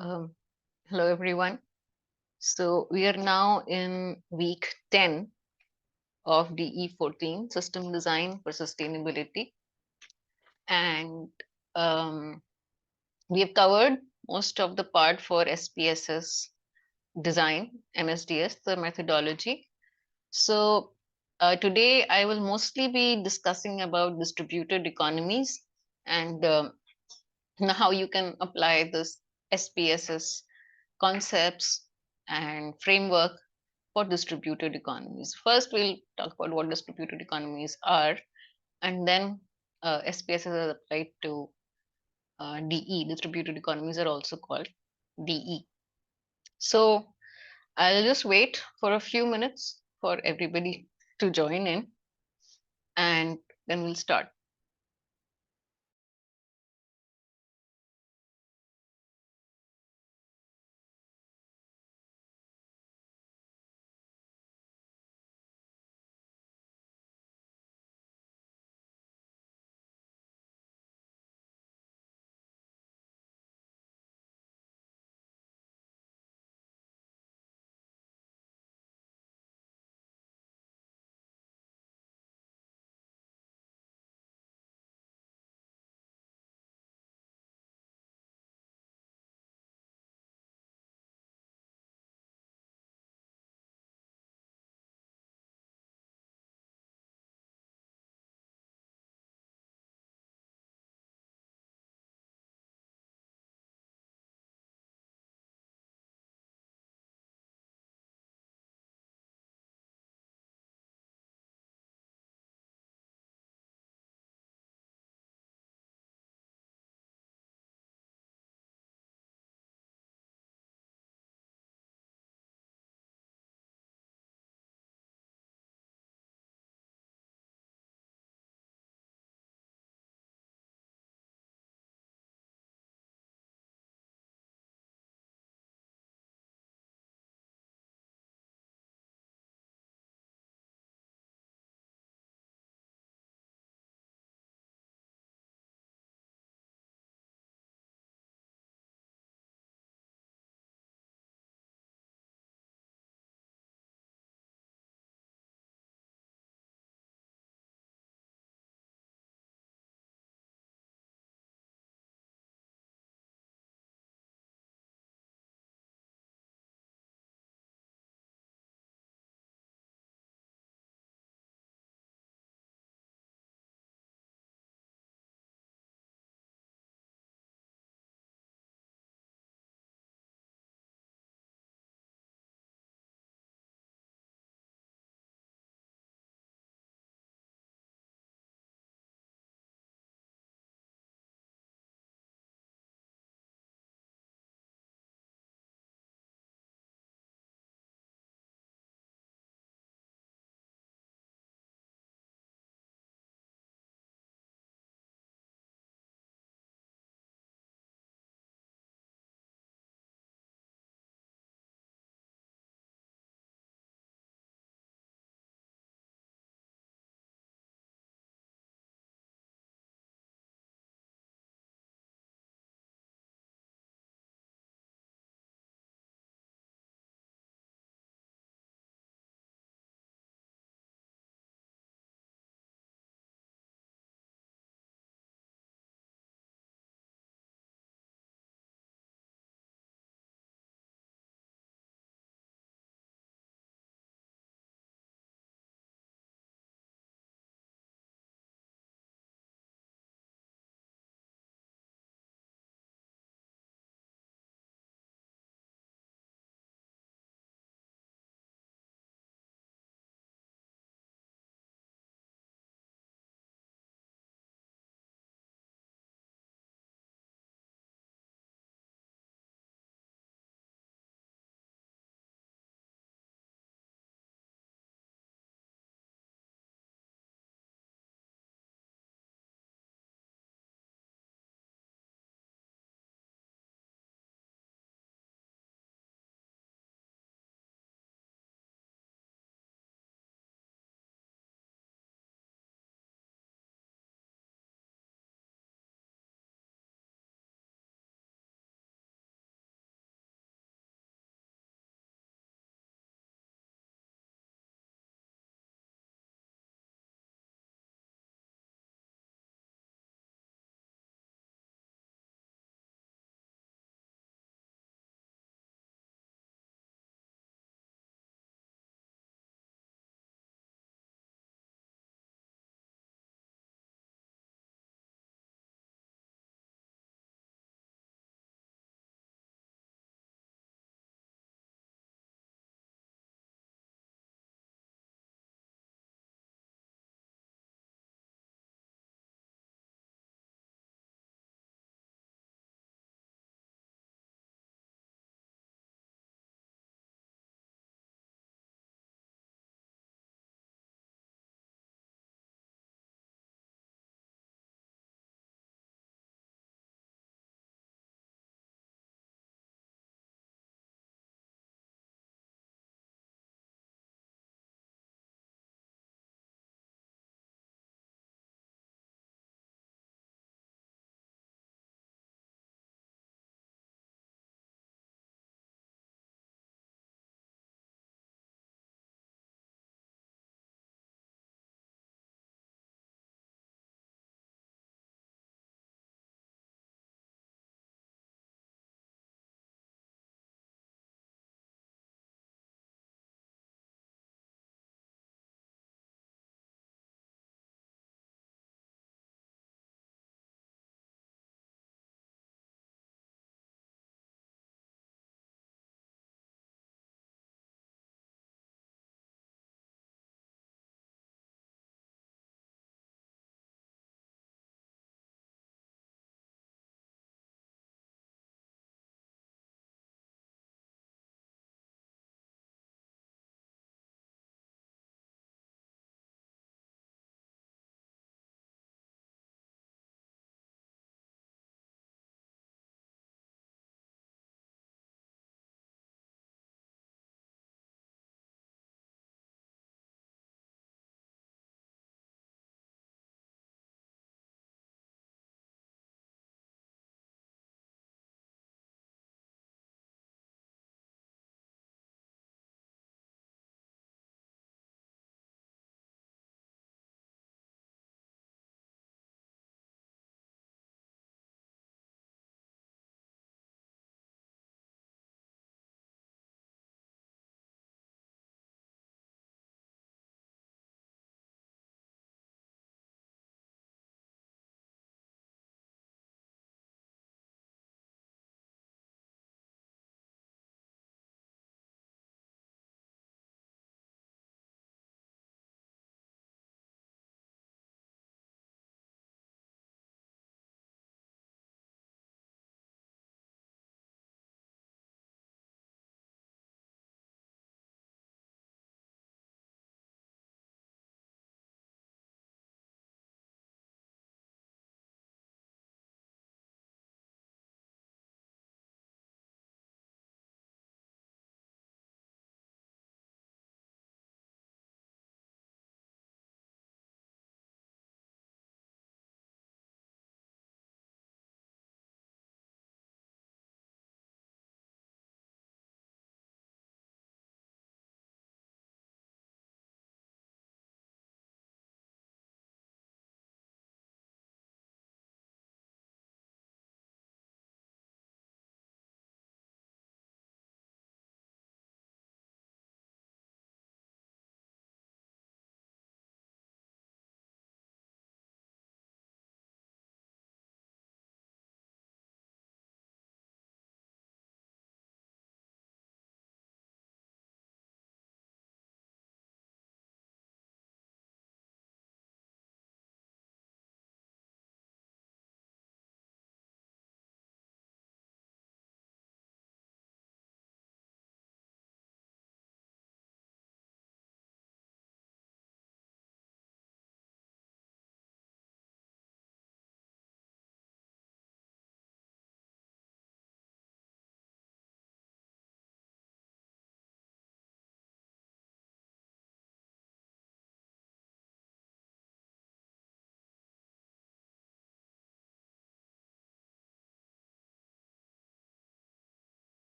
Um, Hello, everyone. So we are now in week 10 of DE14 System Design for Sustainability. And um, we have covered most of the part for SPSS design, MSDS, the methodology. So today I will mostly be discussing about distributed economies and how you can apply this SPSS concepts and framework for distributed economies. First, we'll talk about what distributed economies are, and then SPSS is applied to DE. Distributed economies are also called DE. So I'll just wait for a few minutes for everybody to join in, and then we'll start.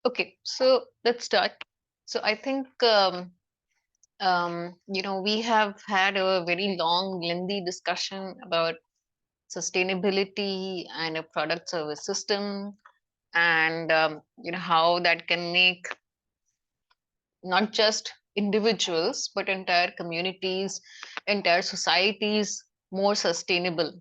Okay, so let's start. So I think we have had a very long, lengthy discussion about sustainability and a product service system, and how that can make not just individuals but entire communities, entire societies more sustainable.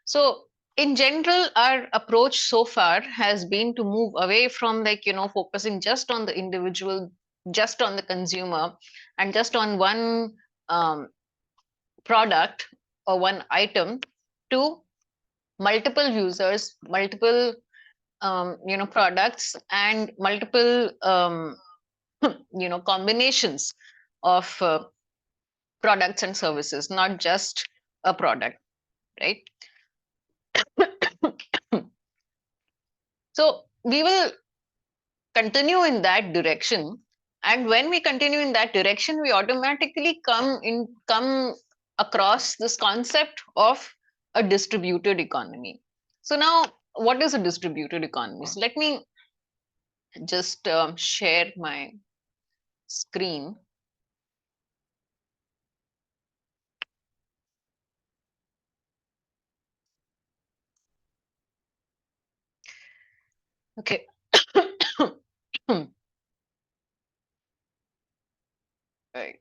So in general, our approach so far has been to move away from, like, focusing just on the individual, just on the consumer, and just on one um, product or one item, to multiple users, multiple products, and multiple combinations of products and services, not just a product, right? So we will continue in that direction, and when we continue in that direction, we automatically come across this concept of a distributed economy. So now, what is a distributed economy? So let me just share my screen. Okay. Right.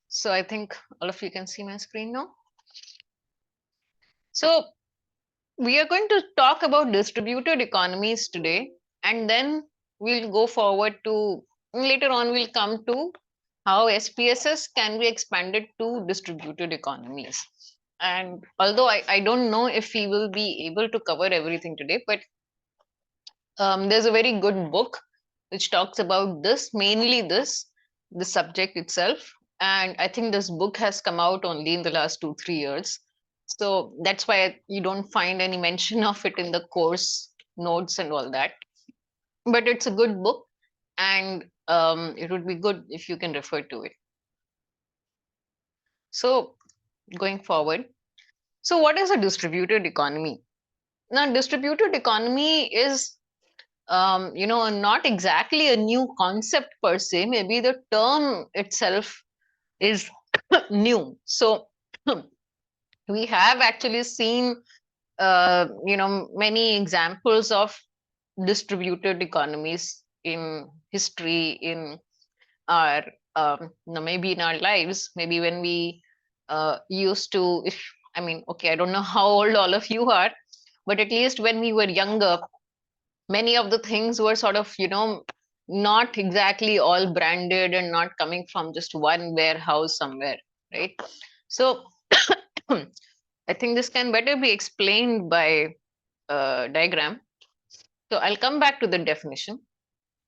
So I think all of you can see my screen now. So we are going to talk about distributed economies today, and then we'll go forward to, later on, we'll come to how SPSS can be expanded to distributed economies. And although I don't know if we will be able to cover everything today, but there's a very good book which talks about this, mainly the subject itself. And I think this book has come out only in the last 2 3 years. So that's why you don't find any mention of it in the course notes and all that. But it's a good book, and it would be good if you can refer to it. So going forward, so what is a distributed economy? Now, distributed economy is not exactly a new concept per se. Maybe the term itself is new. So we have actually seen, many examples of distributed economies in history, in our, maybe in our lives, maybe when we used to, if I mean, okay, I don't know how old all of you are, but at least when we were younger, many of the things were sort of, not exactly all branded and not coming from just one warehouse somewhere, right? So I think this can better be explained by a diagram. So I'll come back to the definition.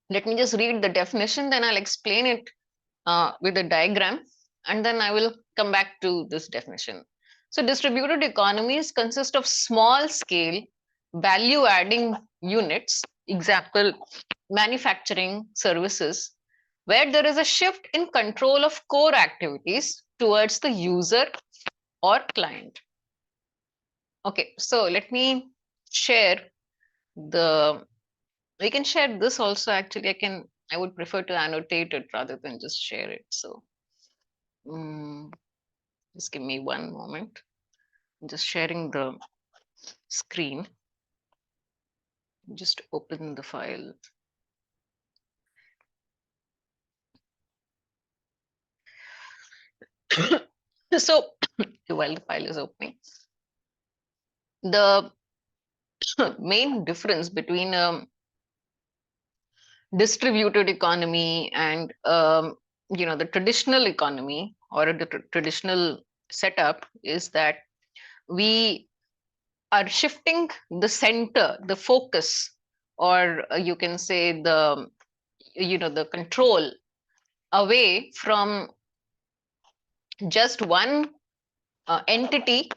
Let me just read the definition, then I'll explain it with a diagram, and then I will come back to this definition. So distributed economies consist of small scale value adding units, example, manufacturing services, where there is a shift in control of core activities towards the user or client. Okay, so let me share the, we can share this also. Actually, I would prefer to annotate it rather than just share it. So just give me one moment. I'm just sharing the screen. Just open the file. So while the file is opening, the main difference between a distributed economy and the traditional economy, or the traditional setup, is that we are shifting the center, the focus, or you can say the control away from just one entity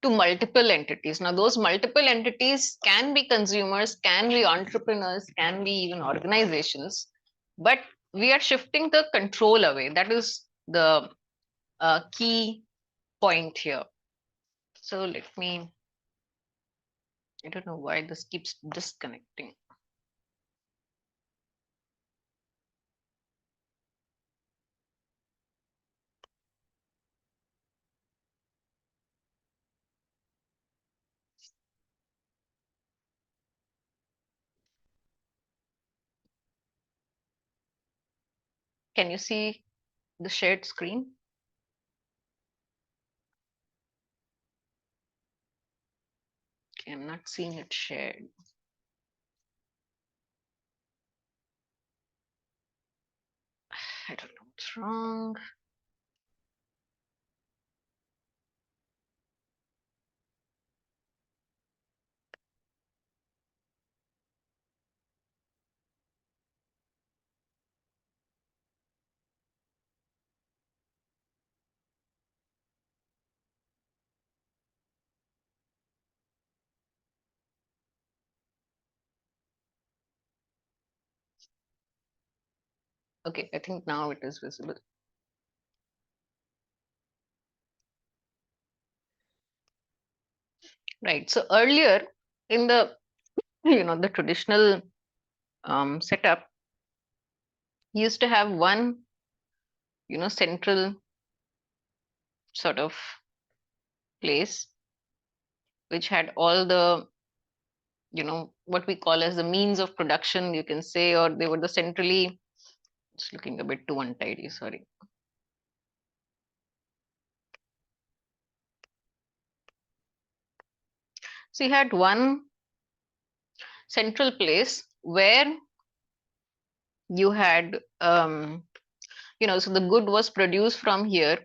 to multiple entities. Now, those multiple entities can be consumers, can be entrepreneurs, can be even organizations, but we are shifting the control away. That is the key point here. So let me, I don't know why this keeps disconnecting. Can you see the shared screen? Okay, I'm not seeing it shared. I don't know what's wrong. Okay, I think now it is visible. Right. So earlier in the the traditional setup, you used to have one central sort of place which had all the what we call as the means of production, you can say, or they were the centrally. It's looking a bit too untidy. Sorry. So you had one central place where you had so the good was produced from here,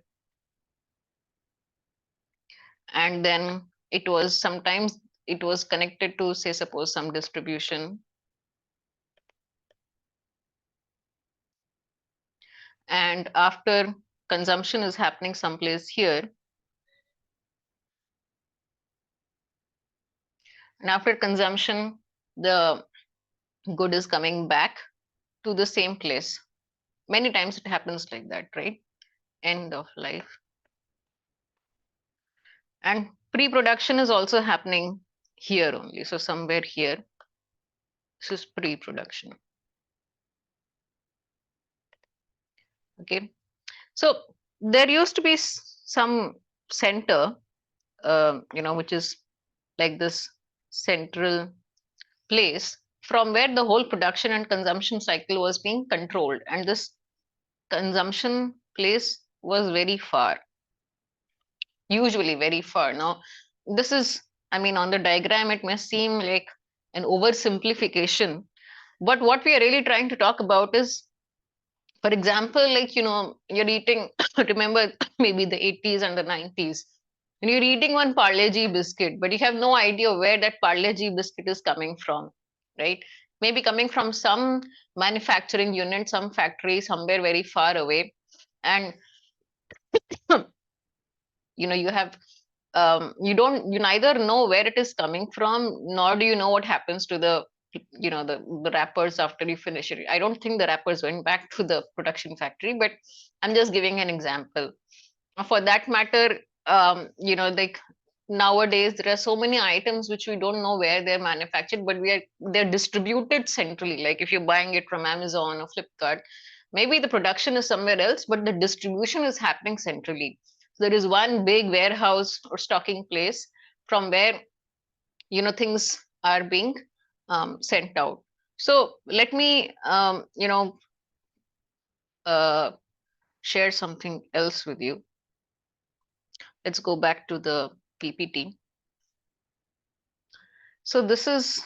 and then it was sometimes it was connected to, say, suppose some distribution, and after consumption is happening someplace here, and after consumption the good is coming back to the same place. Many times it happens like that, right? End of life. And pre-production is also happening here only, so somewhere here. This is pre-production. Okay, so there used to be some center, which is like this central place from where the whole production and consumption cycle was being controlled, and this consumption place was very far, usually very far. Now this is, I mean, on the diagram it may seem like an oversimplification, but what we are really trying to talk about is, for example, like you're eating remember maybe the 80s and the 90s, and you're eating one Parle G biscuit, but you have no idea where that Parle G biscuit is coming from, right? Maybe coming from some manufacturing unit, some factory somewhere very far away, and you have you neither know where it is coming from, nor do you know what happens to the wrappers after you finish it. I don't think the wrappers went back to the production factory, but I'm just giving an example. For that matter, like nowadays there are so many items which we don't know where they're manufactured, but they're distributed centrally. Like if you're buying it from Amazon or Flipkart, maybe the production is somewhere else, but the distribution is happening centrally. So there is one big warehouse or stocking place from where things are being sent out. So let me uh, share something else with you. Let's go back to the PPT. So this is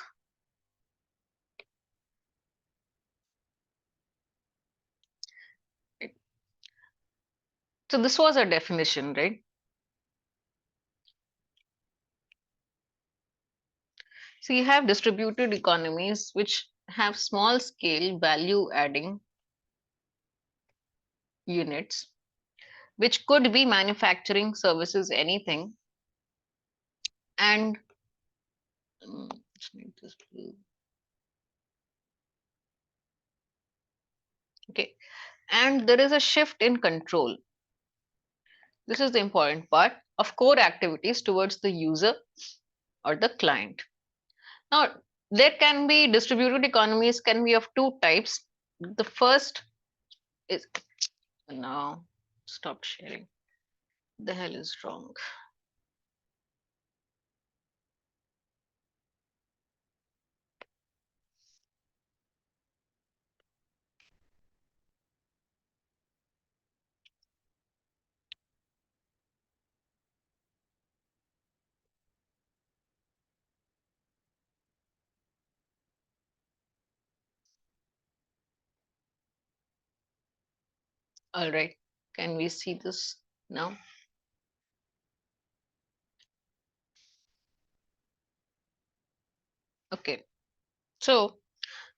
so this was a definition, right? So you have distributed economies which have small scale value adding units, which could be manufacturing, services, anything. And let's make this blue. Okay. And there is a shift in control. This is the important part of core activities towards the user or the client. Now, there can be distributed economies can be of two types. The first is now stop sharing. The hell is wrong? All right. Can we see this now? Okay. So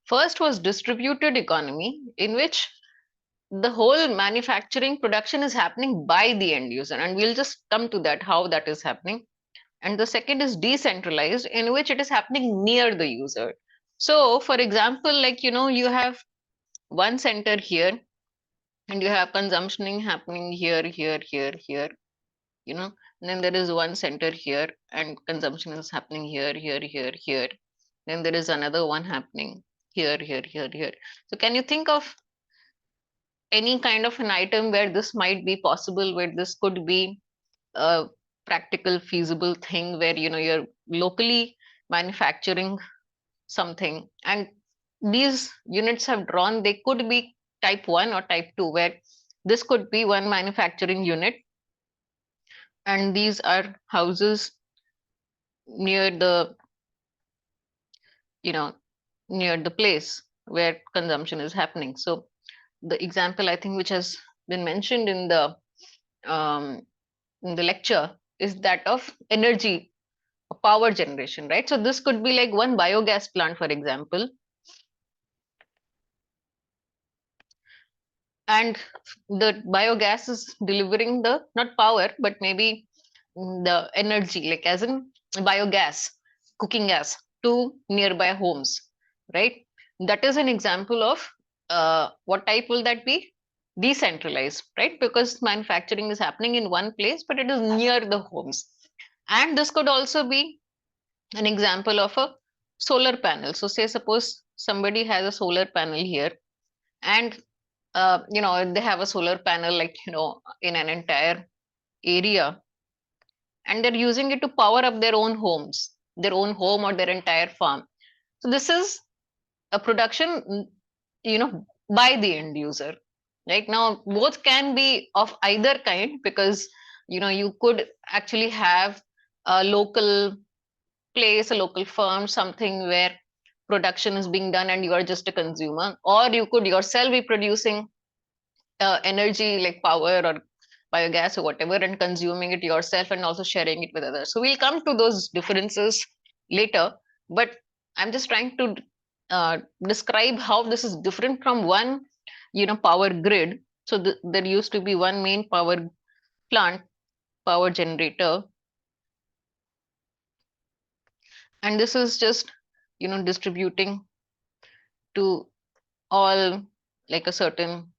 first was distributed economy, in which the whole manufacturing production is happening by the end user, and we'll just come to that how that is happening. And the second is decentralized, in which it is happening near the user. So for example, like you have one center here, and you have consumption happening here, here, and then there is one center here, and consumption is happening here. Then there is another one happening here. So can you think of any kind of an item where this might be possible, where this could be a practical feasible thing, where you're locally manufacturing something, and these units have drawn, they could be type 1 or type 2, where this could be one manufacturing unit, and these are houses near the you know near the place where consumption is happening. So the example I think which has been mentioned um, in the lecture is that of energy power generation, right? So this could be like one biogas plant, for example, and the biogas is delivering the not power but maybe the energy, like as in biogas, cooking gas, to nearby homes, right? That is an example of what type will that be? Decentralized, right? Because manufacturing is happening in one place but it is near the homes. And this could also be an example of a solar panel. So say suppose somebody has a solar panel here, and they have a solar panel, like in an entire area, and they're using it to power up their own homes, their own home or their entire farm. So this is a production, by the end user. Right now both can be of either kind, because you could actually have a local place, a local firm, something where production is being done and you are just a consumer, or you could yourself be producing energy like power or biogas or whatever, and consuming it yourself and also sharing it with others. So we'll come to those differences later, but I'm just trying to describe how this is different from one power grid. So there used to be one main power plant, power generator, and this is just distributing to all, like a certain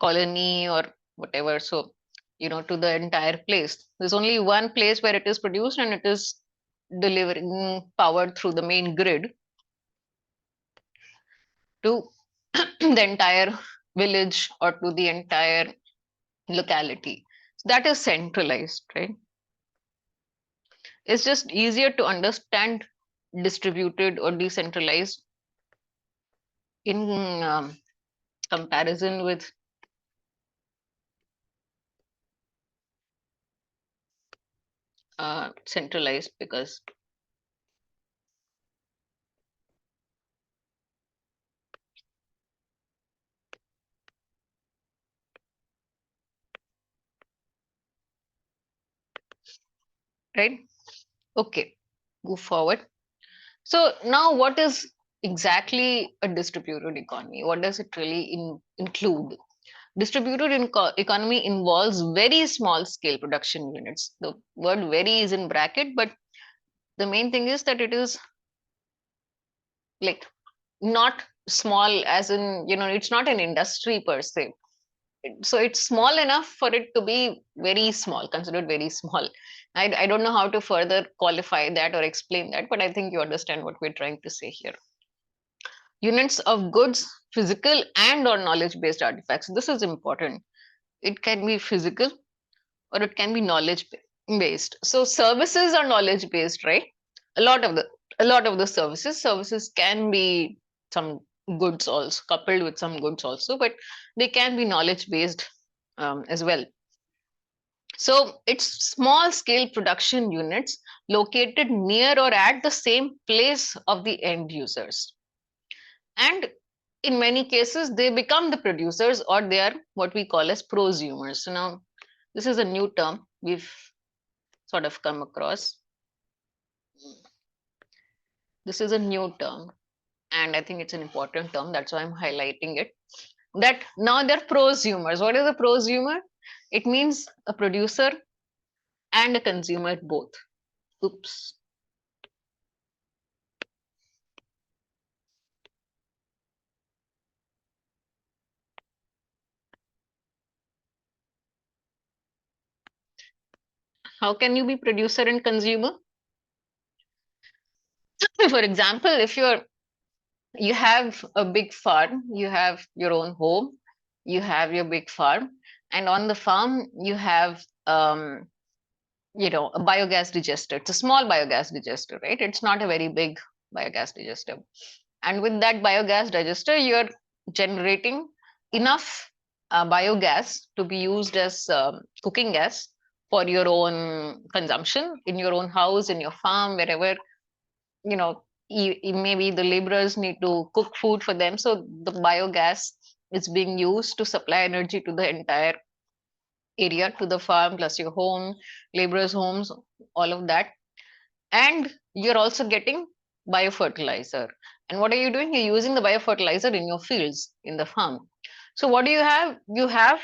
colony or whatever. So to the entire place, there's only one place where it is produced, and it is delivering power through the main grid to the entire village or to the entire locality. So that is centralized, right? It's just easier to understand distributed or decentralized in comparison with centralized, because right. Okay, move forward. So now what is exactly a distributed economy? What does it really include? Distributed economy involves very small scale production units. The word very is in bracket, but the main thing is that it is like not small as in, it's not an industry per se. So it's small enough for it to be very small, considered very small. I don't know how to further qualify that or explain that, but I think you understand what we're trying to say here. Units of goods, physical and or knowledge based artifacts. This is important. It can be physical or it can be knowledge based. So services are knowledge based, right? A lot of the services can be some goods also, coupled with some goods also, but they can be knowledge based as well. So it's small scale production units located near or at the same place of the end users. And in many cases they become the producers, or they are what we call as prosumers. So now this is a new term we've sort of come across. This is a new term, and I think it's an important term. That's why I'm highlighting it. That now they're prosumers. What is a prosumer? It means a producer and a consumer both. Oops. How can you be producer and consumer? For example, if you have a big farm, you have your own home, you have your big farm, and on the farm you have a biogas digester. It's a small biogas digester, right? It's not a very big biogas digester. And with that biogas digester, you're generating enough biogas to be used as cooking gas for your own consumption in your own house, in your farm, wherever, you know, maybe the laborers need to cook food for them. So the biogas is being used to supply energy to the entire area, to the farm, plus your home, laborers' homes, all of that. And you're also getting biofertilizer. And what are you doing? You're using the biofertilizer in your fields, in the farm. So what do you have? You have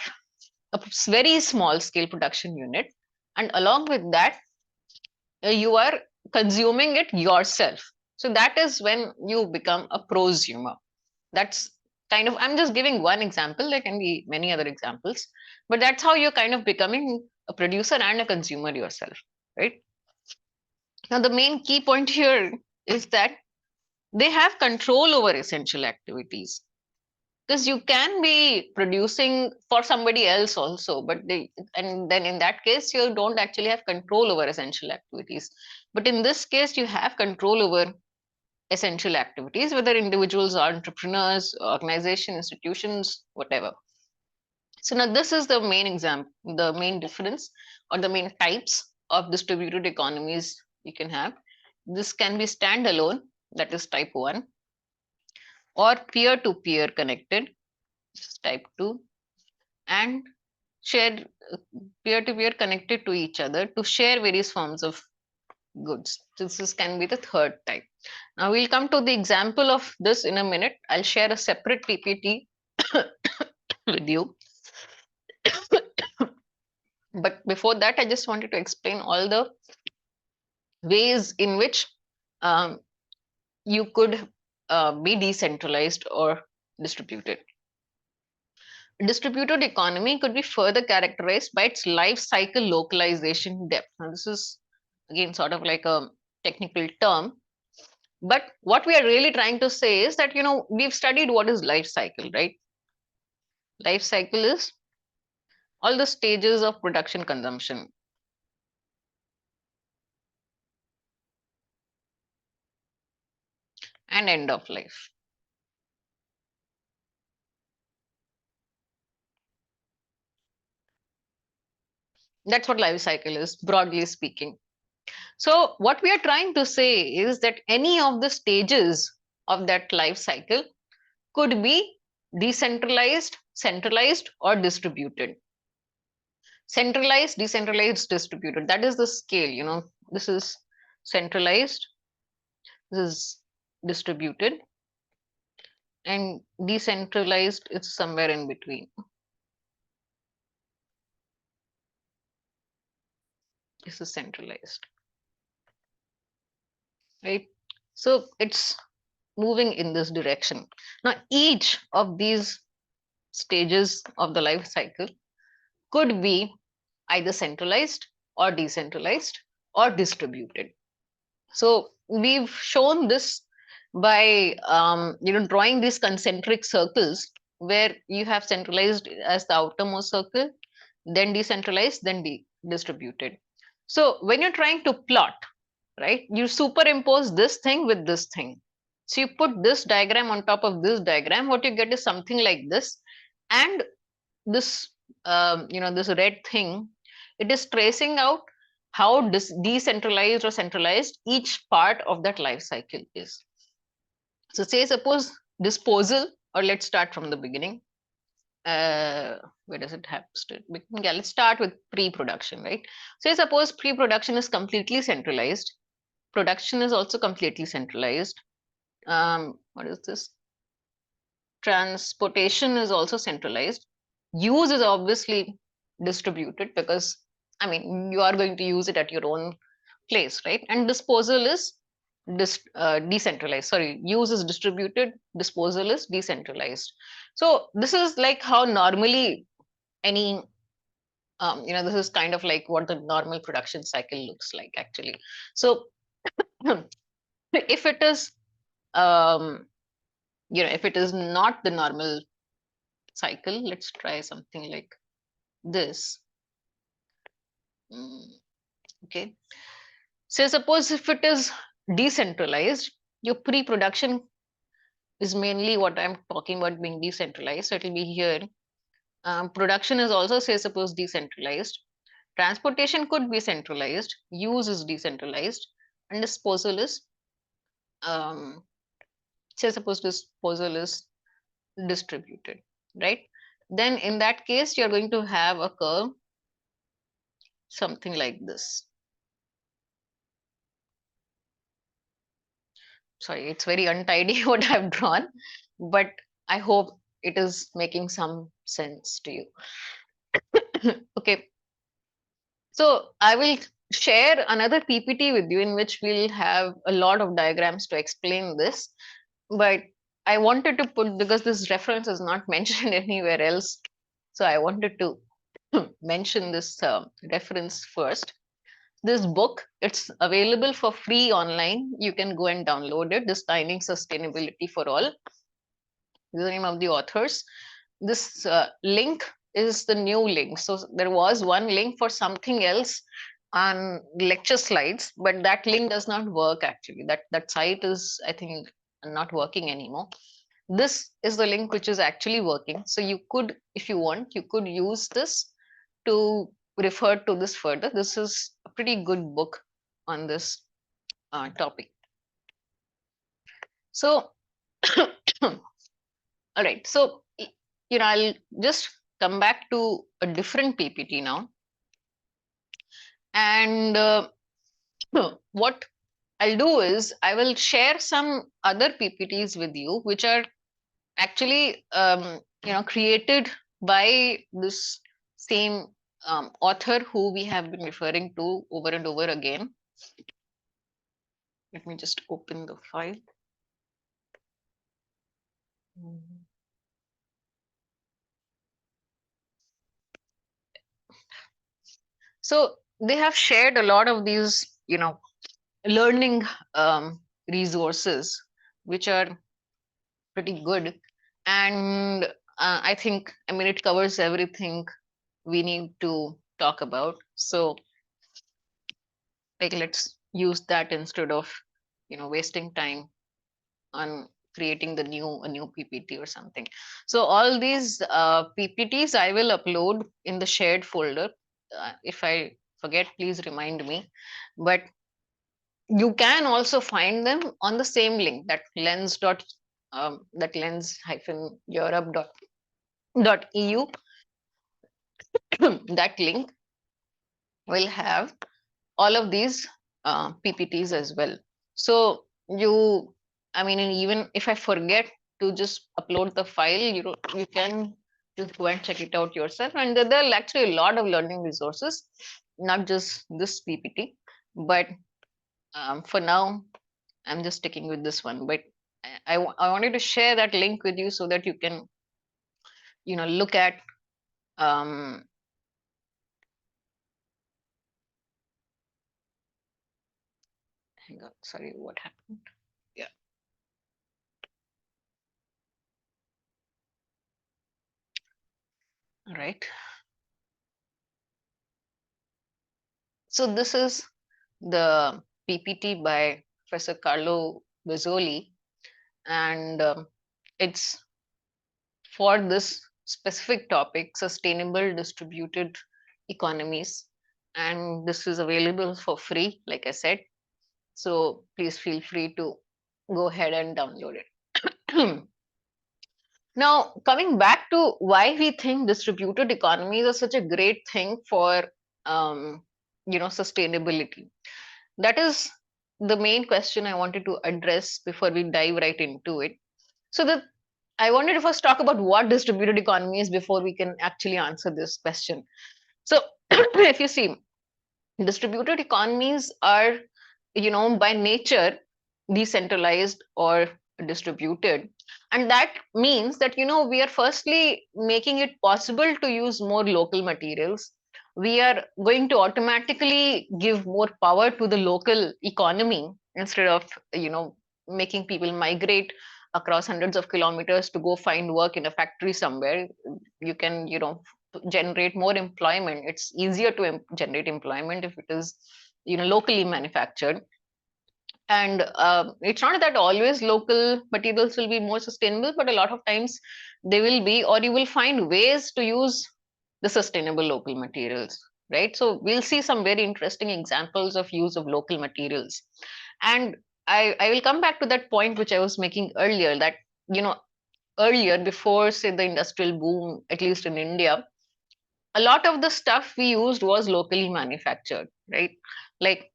a very small scale production unit. And along with that, you are consuming it yourself. So that is when you become a prosumer. That's kind of, I'm just giving one example. There can be many other examples, but that's how you're kind of becoming a producer and a consumer yourself, right? Now, the main key point here is that they have control over essential activities, because you can be producing for somebody else also, but and then in that case you don't actually have control over essential activities. But in this case you have control over essential activities, whether individuals or entrepreneurs, organization, institutions, whatever. So now this is the main example, the main difference, or the main types of distributed economies you can have. This can be standalone, that is type 1, or peer-to-peer connected, this is type 2, and share peer-to-peer connected to each other to share various forms of goods. This is, can be the third type. Now we'll come to the example of this in a minute. I'll share a separate PPT with you. But before that, I just wanted to explain all the ways in which um, you could be decentralized or distributed. A distributed economy could be further characterized by its life cycle localization depth. Now, this is again sort of like a technical term, but what we are really trying to say is that, we've studied what is life cycle, right? Life cycle is all the stages of production, consumption, and end of life. That's what life cycle is, broadly speaking. So what we are trying to say is that any of the stages of that life cycle could be decentralized, centralized, or distributed. Centralized, decentralized, distributed. That is the scale, This is centralized, this is distributed, and decentralized is somewhere in between. This is centralized, right? So it's moving in this direction. Now, each of these stages of the life cycle could be either centralized or decentralized or distributed. So we've shown this by drawing these concentric circles where you have centralized as the outermost circle, then decentralized, then distributed. So when you're trying to plot, right, you superimpose this thing with this thing. So you put this diagram on top of this diagram, what you get is something like this. And this this red thing, it is tracing out how decentralized or centralized each part of that life cycle is. So say suppose disposal or let's start from the beginning. Where does it have to begin? Yeah, let's start with pre-production, right? So suppose pre-production is completely centralized. Production is also completely centralized. What is this? Transportation is also centralized. Use is obviously distributed because, I mean, you are going to use it at your own place, right? And disposal is decentralized. Sorry, use is distributed, disposal is decentralized. So this is like how normally any this is kind of like what the normal production cycle looks like actually. So if it is um, if it is not the normal cycle, let's try something like this. Okay, so suppose if it is decentralized, your pre-production is mainly what I'm talking about being decentralized. So it will be here. Production is also, say, suppose decentralized. Transportation could be centralized. Use is decentralized, and disposal is, um, say, suppose disposal is distributed, right? Then in that case, you're going to have a curve something like this. Sorry, it's very untidy what I've drawn, but I hope it is making some sense to you. Okay, so I will share another PPT with you in which we'll have a lot of diagrams to explain this. But I wanted to put, because this reference is not mentioned anywhere else, so I wanted to mention this reference first. This book, it's available for free online. You can go and download it. Designing Sustainability for All, the name of the authors. This link is the new link. So there was one link for something else on lecture slides, but that link does not work actually. That site is, I think, not working anymore. This is the link which is actually working. So you could, if you want, you could use this to refer to this further. This is a pretty good book on this topic. So all right, so I'll just come back to a different PPT now. And what I'll do is I will share some other PPTs with you, which are actually created by this same author who we have been referring to over and over again. Let me just open the file. So they have shared a lot of these, learning resources, which are pretty good. And I think, I mean, it covers everything we need to talk about. So, like, let's use that instead of, wasting time on creating a new PPT or something. So all these PPTs I will upload in the shared folder. If I forget, please remind me. But you can also find them on the same link, that lens-europe.eu. That link will have all of these PPTs as well. So you, I mean, and even if I forget to just upload the file, you can just go and check it out yourself. And there are actually a lot of learning resources, not just this PPT, but for now, I'm just sticking with this one. But I wanted to share that link with you so that you can, look at um, hang on, sorry, what happened? Yeah. All right. So this is the PPT by Professor Carlo Bezzoli, and it's for this specific topic, sustainable distributed economies. And this is available for free, like I said. So please feel free to go ahead and download it. Now, coming back to why we think distributed economies are such a great thing for um, sustainability. That is the main question I wanted to address before we dive right into it. So the I wanted to first talk about what distributed economy is before we can actually answer this question. So if you see, distributed economies are, by nature decentralized or distributed, and that means that we are firstly making it possible to use more local materials. We are going to automatically give more power to the local economy instead of making people migrate across hundreds of kilometers to go find work in a factory somewhere. You can generate more employment. It's easier to generate employment if it is locally manufactured. And it's not that always local materials will be more sustainable, but a lot of times they will be, or you will find ways to use the sustainable local materials, right? So we'll see some very interesting examples of use of local materials. And I will come back to that point which I was making earlier, that you know earlier, before say the industrial boom, at least in India, a lot of the stuff we used was locally manufactured, right? Like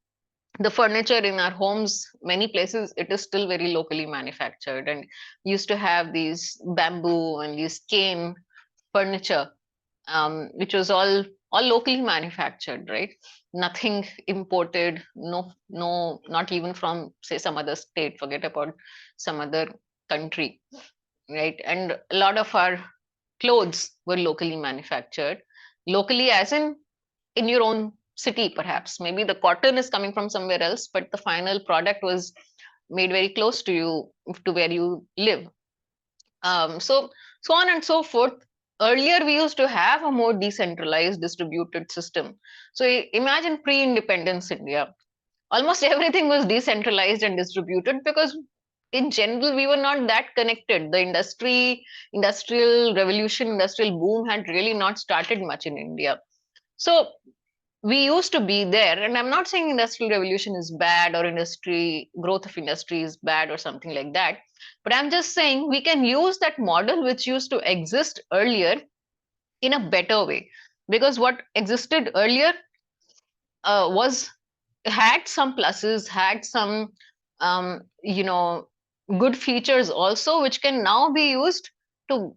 the furniture in our homes, many places it is still very locally manufactured, and used to have these bamboo and these cane furniture, which was all locally manufactured, right? Nothing imported, no, not even from say some other state, forget about some other country, right? And a lot of our clothes were locally manufactured, locally as in your own city. Perhaps maybe the cotton is coming from somewhere else, but the final product was made very close to you, to where you live. So on and so forth. Earlier we used to have a more decentralized distributed system. So imagine pre-independence India, almost everything was decentralized and distributed, because in general we were not that connected. The industrial revolution, industrial boom had really not started much in India. So we used to be there, and I'm not saying industrial revolution is bad or industry growth of industry is bad or something like that, but I'm just saying we can use that model which used to exist earlier in a better way, because what existed earlier was had some pluses, had some um, you know good features also, which can now be used to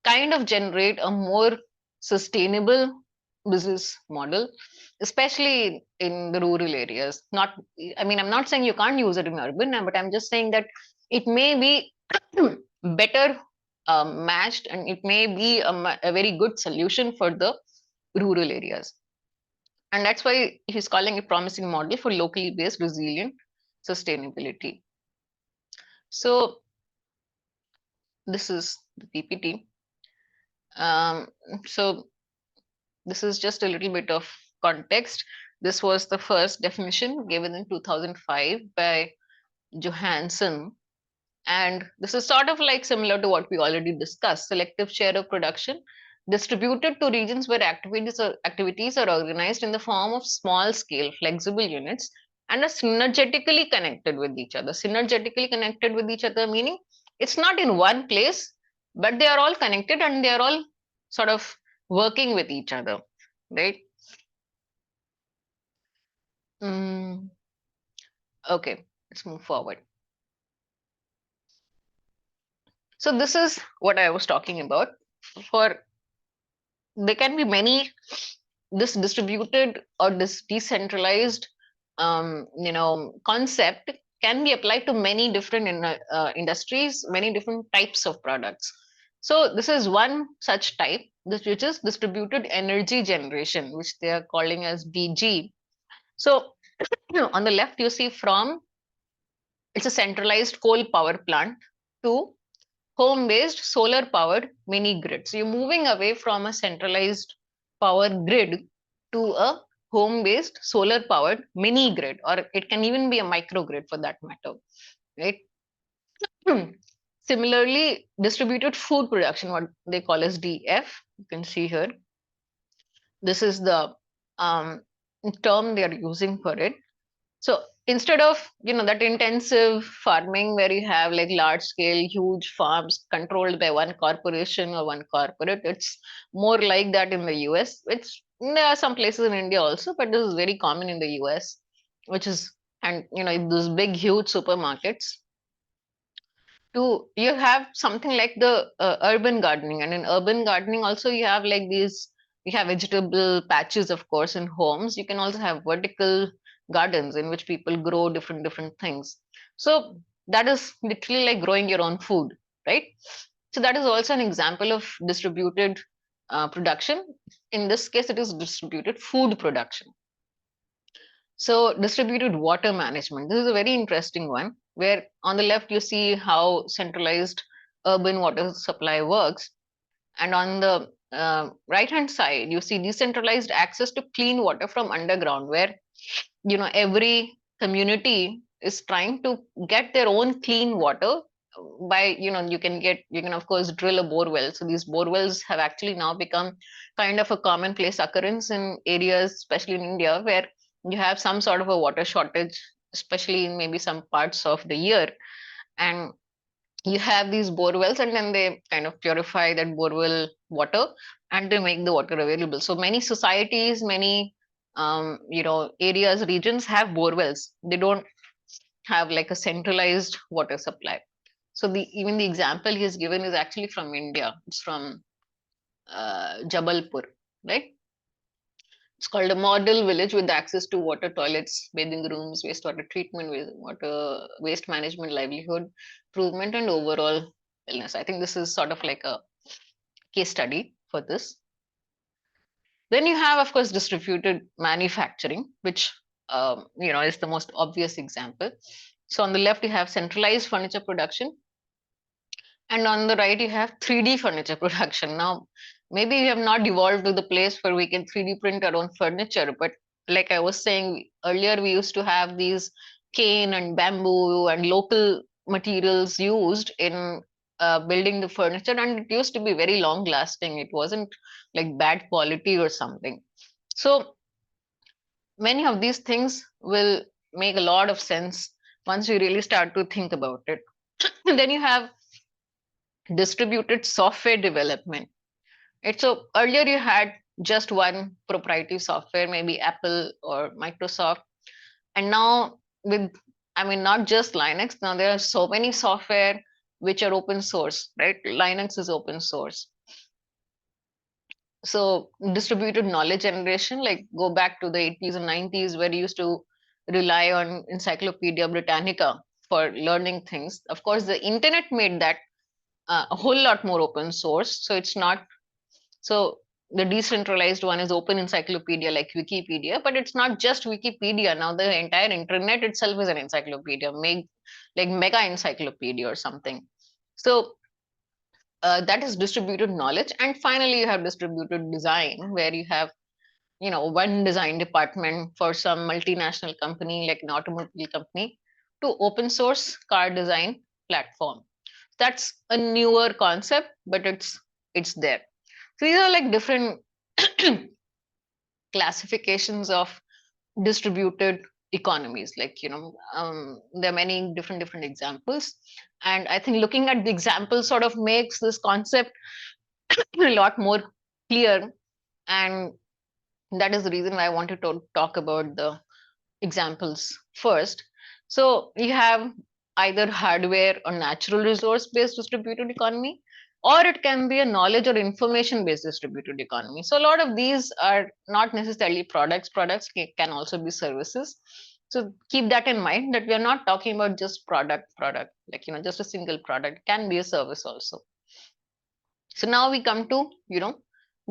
kind of generate a more sustainable business model, especially in the rural areas. Not, I mean, I'm not saying you can't use it in urban, but I'm just saying that it may be better matched, and it may be a very good solution for the rural areas. And that's why he's calling a promising model for locally based resilient sustainability. So this is the PPT. Um, so this is just a little bit of context. This was the first definition given in 2005 by Johansson. And this is sort of like similar to what we already discussed: selective share of production distributed to regions where activities are organized in the form of small scale, flexible units and are synergetically connected with each other. Synergetically connected with each other, meaning it's not in one place, but they are all connected and they are all sort of working with each other, right? Mm, okay, let's move forward. So this is what I was talking about. For there can be many, this distributed or this decentralized concept can be applied to many different industries, many different types of products. So this is one such type, which is distributed energy generation, which they are calling as DG. So on the left you see, from it's a centralized coal power plant to home based solar powered mini grid. So you're moving away from a centralized power grid to a home based solar powered mini grid, or it can even be a microgrid for that matter, right? Similarly, distributed food production, what they call as DF, you can see here. This is the um, term they are using for it. So instead of that intensive farming where you have like large scale huge farms controlled by one corporation or one corporate, it's more like that in the US. It's there are some places in India also, but this is very common in the US, which is, and those big huge supermarkets. To you have something like the urban gardening, and in urban gardening also you have like these, you have vegetable patches of course in homes. You can also have vertical gardens in which people grow different things. So that is literally like growing your own food, right? So that is also an example of distributed production. In this case it is distributed food production. So distributed water management. This is a very interesting one where on the left you see how centralized urban water supply works. And on the right hand side, you see decentralized access to clean water from underground, where every community is trying to get their own clean water by you can of course drill a bore well. So these bore wells have actually now become kind of a commonplace occurrence in areas, especially in India, where you have some sort of a water shortage, especially in maybe some parts of the year. And you have these bore wells, and then they kind of purify that bore well water and they make the water available. So many societies, many areas, regions have bore wells. They don't have like a centralized water supply. So the even the example he has given is actually from India. It's from Jabalpur, right? It's called a model village with access to water, toilets, bathing rooms, wastewater treatment, waste management, livelihood improvement, and overall wellness. I think this is sort of like a case study for this. Then you have, of course, distributed manufacturing, which is the most obvious example. So on the left, you have centralized furniture production, and on the right, you have 3D furniture production. Now, maybe we have not evolved to the place where we can 3D print our own furniture, but like I was saying earlier, we used to have these cane and bamboo and local materials used in building the furniture, and it used to be very long lasting. It wasn't like bad quality or something. So many of these things will make a lot of sense once we really start to think about it. And then you have distributed software development. Right? So earlier you had just one proprietary software, maybe Apple or Microsoft. And now with, I mean, not just Linux, now there are so many software which are open source, right? Linux is open source. So distributed knowledge generation, like go back to the 80s and 90s where you used to rely on Encyclopedia Britannica for learning things. Of course, the internet made that a whole lot more open source. So it's not, so the decentralized one is open encyclopedia like Wikipedia, but it's not just Wikipedia. Now the entire internet itself is an encyclopedia, like mega encyclopedia or something. So that is distributed knowledge. And finally, you have distributed design, where you have one design department for some multinational company like an automobile company to open source car design platform. That's a newer concept, but it's there. So these are like different classifications of distributed economies. Like there are many different examples, and I think looking at the examples sort of makes this concept a lot more clear, and that is the reason why I wanted to talk about the examples first. So you have either hardware or natural resource based distributed economy, or it can be a knowledge or information based distributed economy. So a lot of these are not necessarily products can also be services. So keep that in mind, that we are not talking about just product, like just a single product. It can be a service also. So now we come to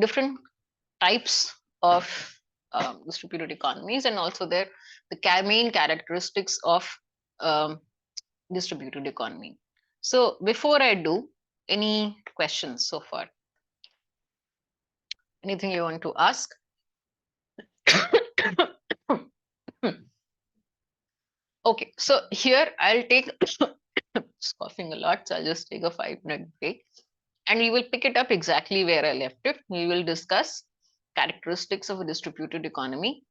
different types of distributed economies, and also the main characteristics of um, distributed economy. So before I do, any questions so far? Anything you want to ask? Okay, so here I'll take just coughing a lot, so I'll just take a 5-minute break, and we will pick it up exactly where I left it. We will discuss characteristics of a distributed economy,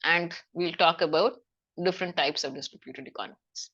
and we'll talk about different types of distributed economies.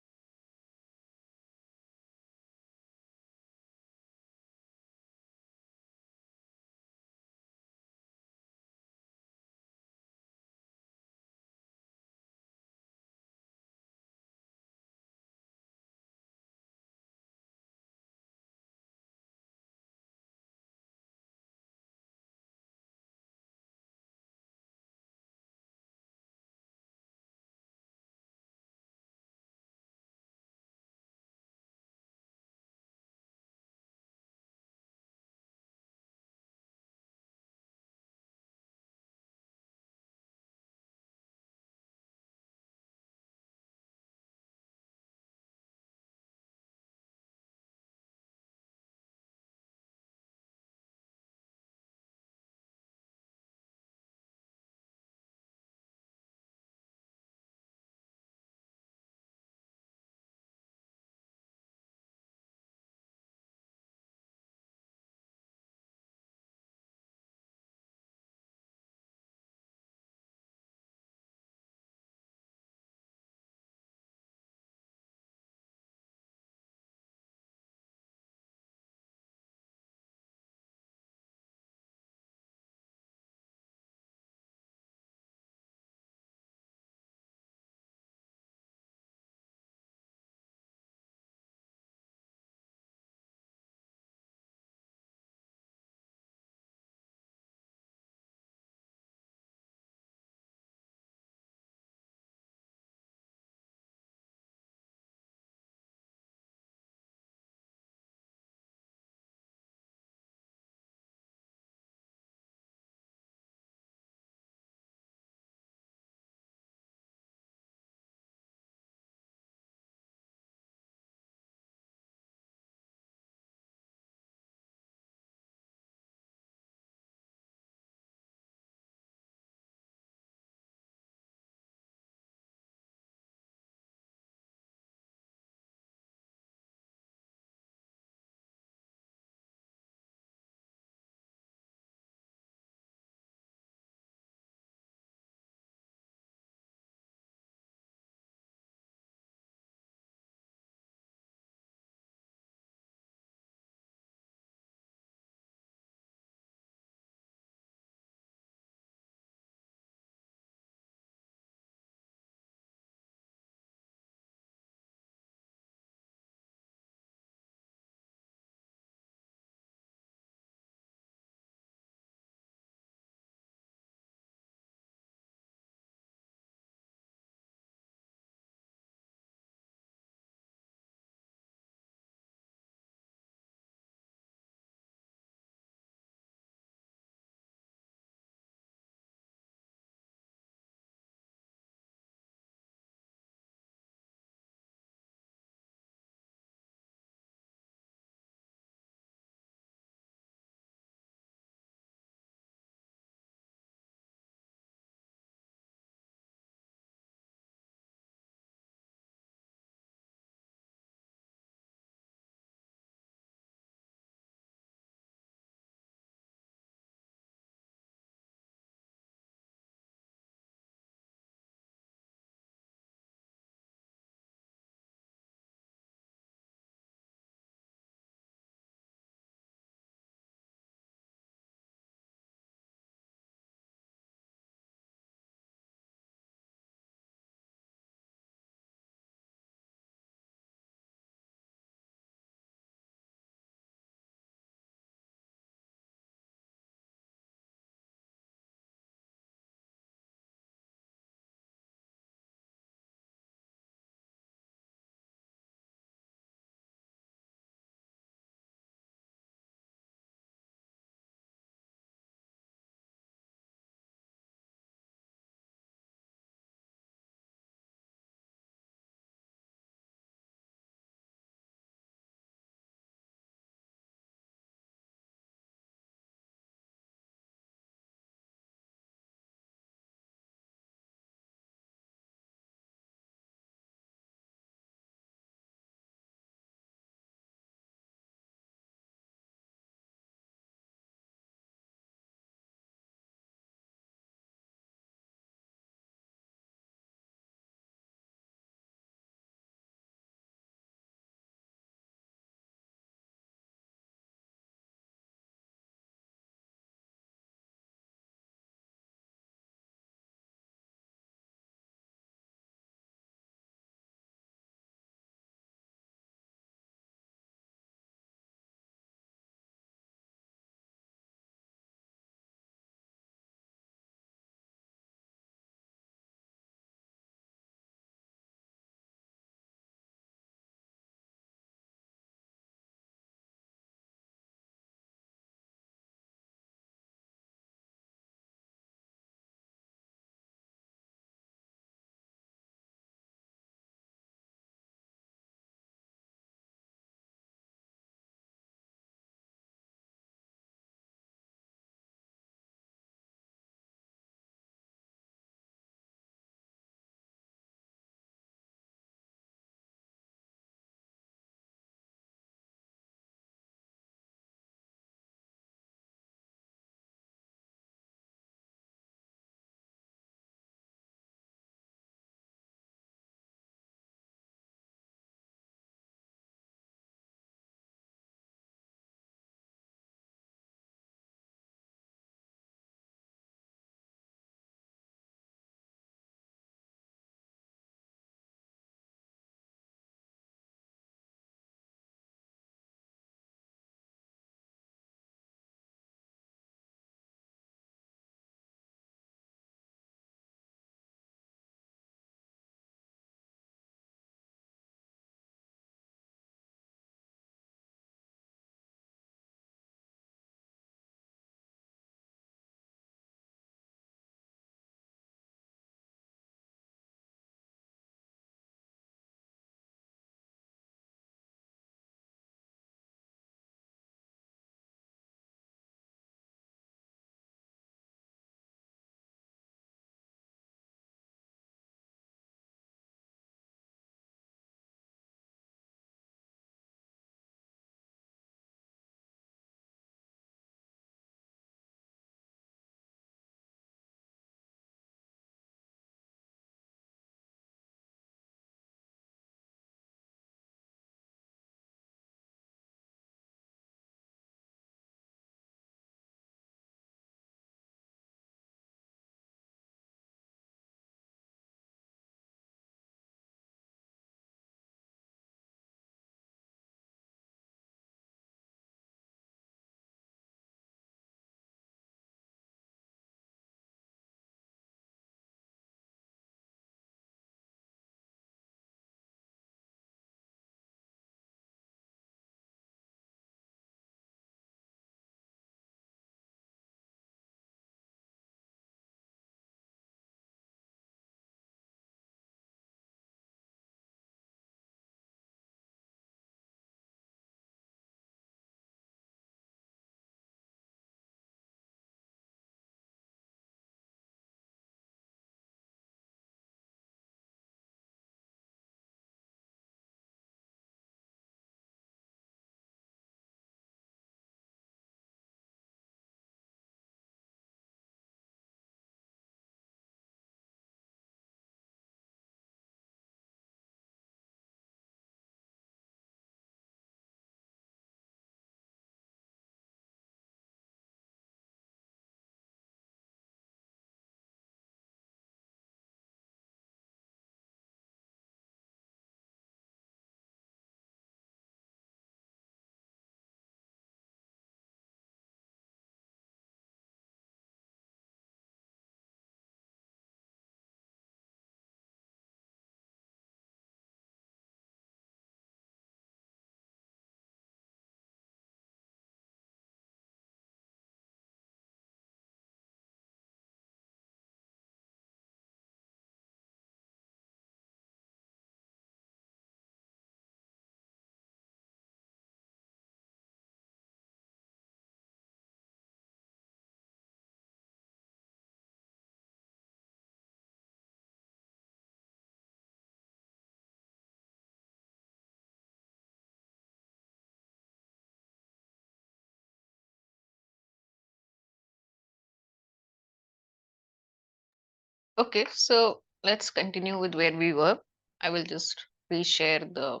Okay, so let's continue with where we were. I will just reshare the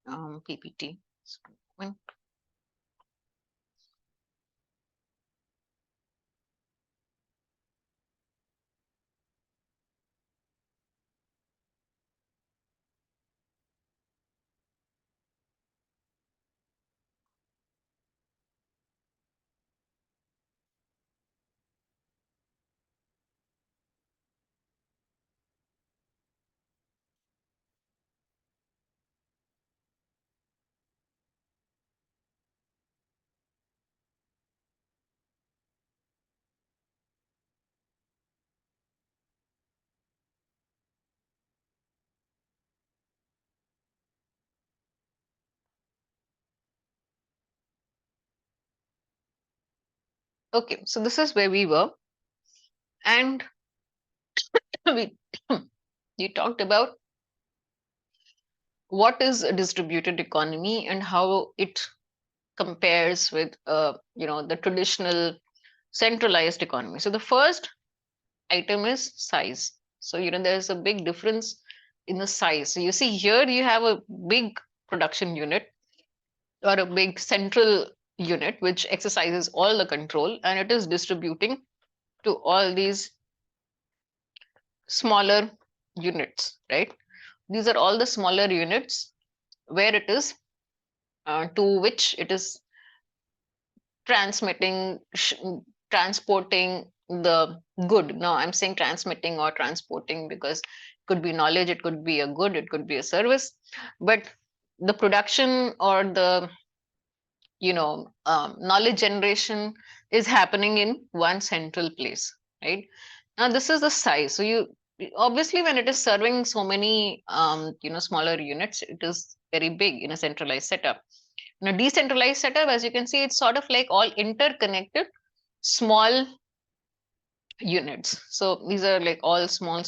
PPT. So, okay, so this is where we were, and we you talked about what is a distributed economy and how it compares with the traditional centralized economy. So the first item is size. So there's a big difference in the size. So you see here you have a big production unit or a big central unit which exercises all the control, and it is distributing to all these smaller units, right? These are all the smaller units where it is to which it is transmitting, transporting the good. Now, I'm saying transmitting or transporting because it could be knowledge, it could be a good, it could be a service, but the production or the knowledge generation is happening in one central place, right? Now, this is the size. So you obviously when it is serving so many smaller units, it is very big in a centralized setup. In a decentralized setup, as you can see, it's sort of like all interconnected small units. So these are like all small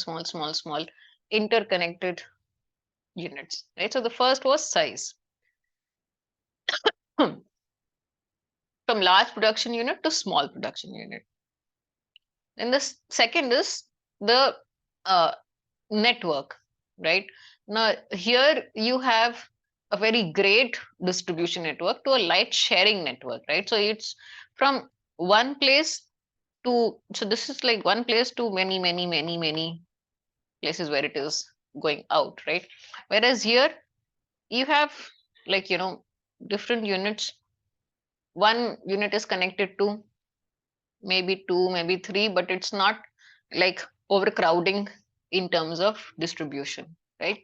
interconnected units, right? So the first was size. From large production unit to small production unit. Then the second is the uh, network, right? Now, here you have a very great distribution network to a light sharing network, right? So it's from one place to, so this is like one place to many places where it is going out, right? Whereas here you have like, different units. One unit is connected to maybe two, maybe three, but it's not like overcrowding in terms of distribution, right?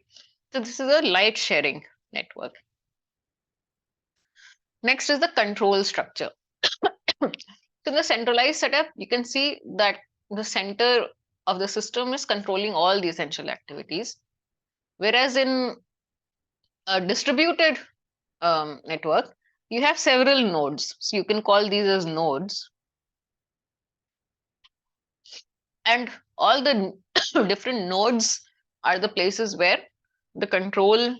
So this is a light sharing network. Next is the control structure. So in the centralized setup, you can see that the center of the system is controlling all the essential activities. Whereas in a distributed network, you have several nodes. So you can call these as nodes. And all the different nodes are the places where the control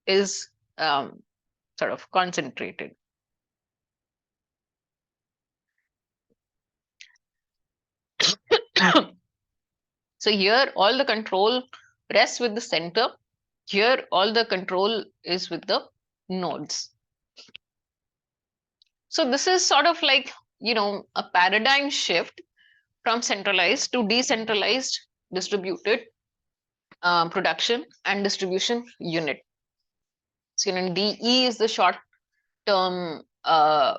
is sort of concentrated. So here all the control rests with the center. Here all the control is with the nodes. So this is sort of like, a paradigm shift from centralized to decentralized distributed production and distribution unit. So DE is the short term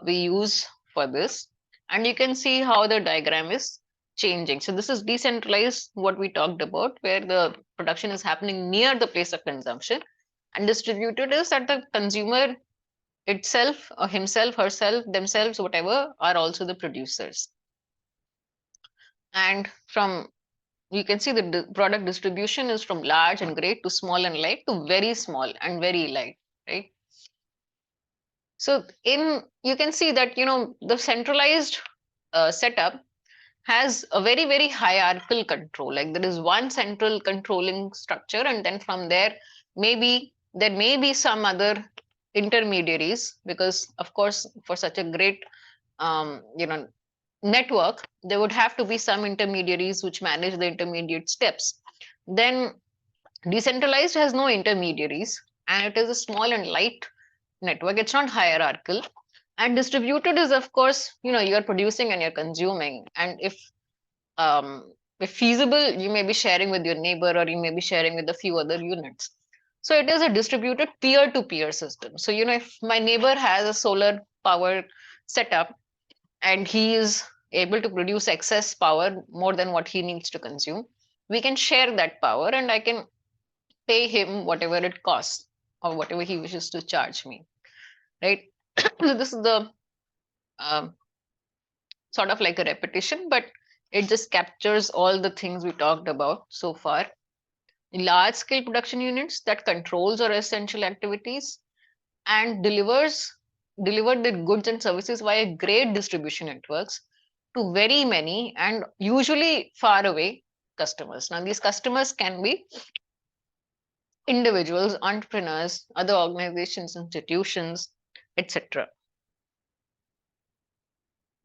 we use for this, and you can see how the diagram is changing. So this is decentralized, what we talked about, where the production is happening near the place of consumption, and distributed is that the consumer itself or himself, herself, themselves, whatever, are also the producers. And from you can see the product distribution is from large and great to small and light to very small and very light, right? So in you can see that the centralized setup has a very hierarchical control. Like there is one central controlling structure, and then from there maybe there may be some other intermediaries, because of course for such a great um, you know network, there would have to be some intermediaries which manage the intermediate steps. Then decentralized has no intermediaries and it is a small and light network. It's not hierarchical. And distributed is, of course, you're producing and you're consuming. And um, if feasible, you may be sharing with your neighbor or you may be sharing with a few other units. So it is a distributed peer-to-peer system. So, if my neighbor has a solar power setup and he is able to produce excess power more than what he needs to consume, we can share that power and I can pay him whatever it costs or whatever he wishes to charge me, right? So this is the um, sort of like a repetition, but it just captures all the things we talked about so far. Large scale production units that controls our essential activities and deliver the goods and services via great distribution networks to very many and usually far away customers. Now these customers can be individuals, entrepreneurs, other organizations, institutions, etc.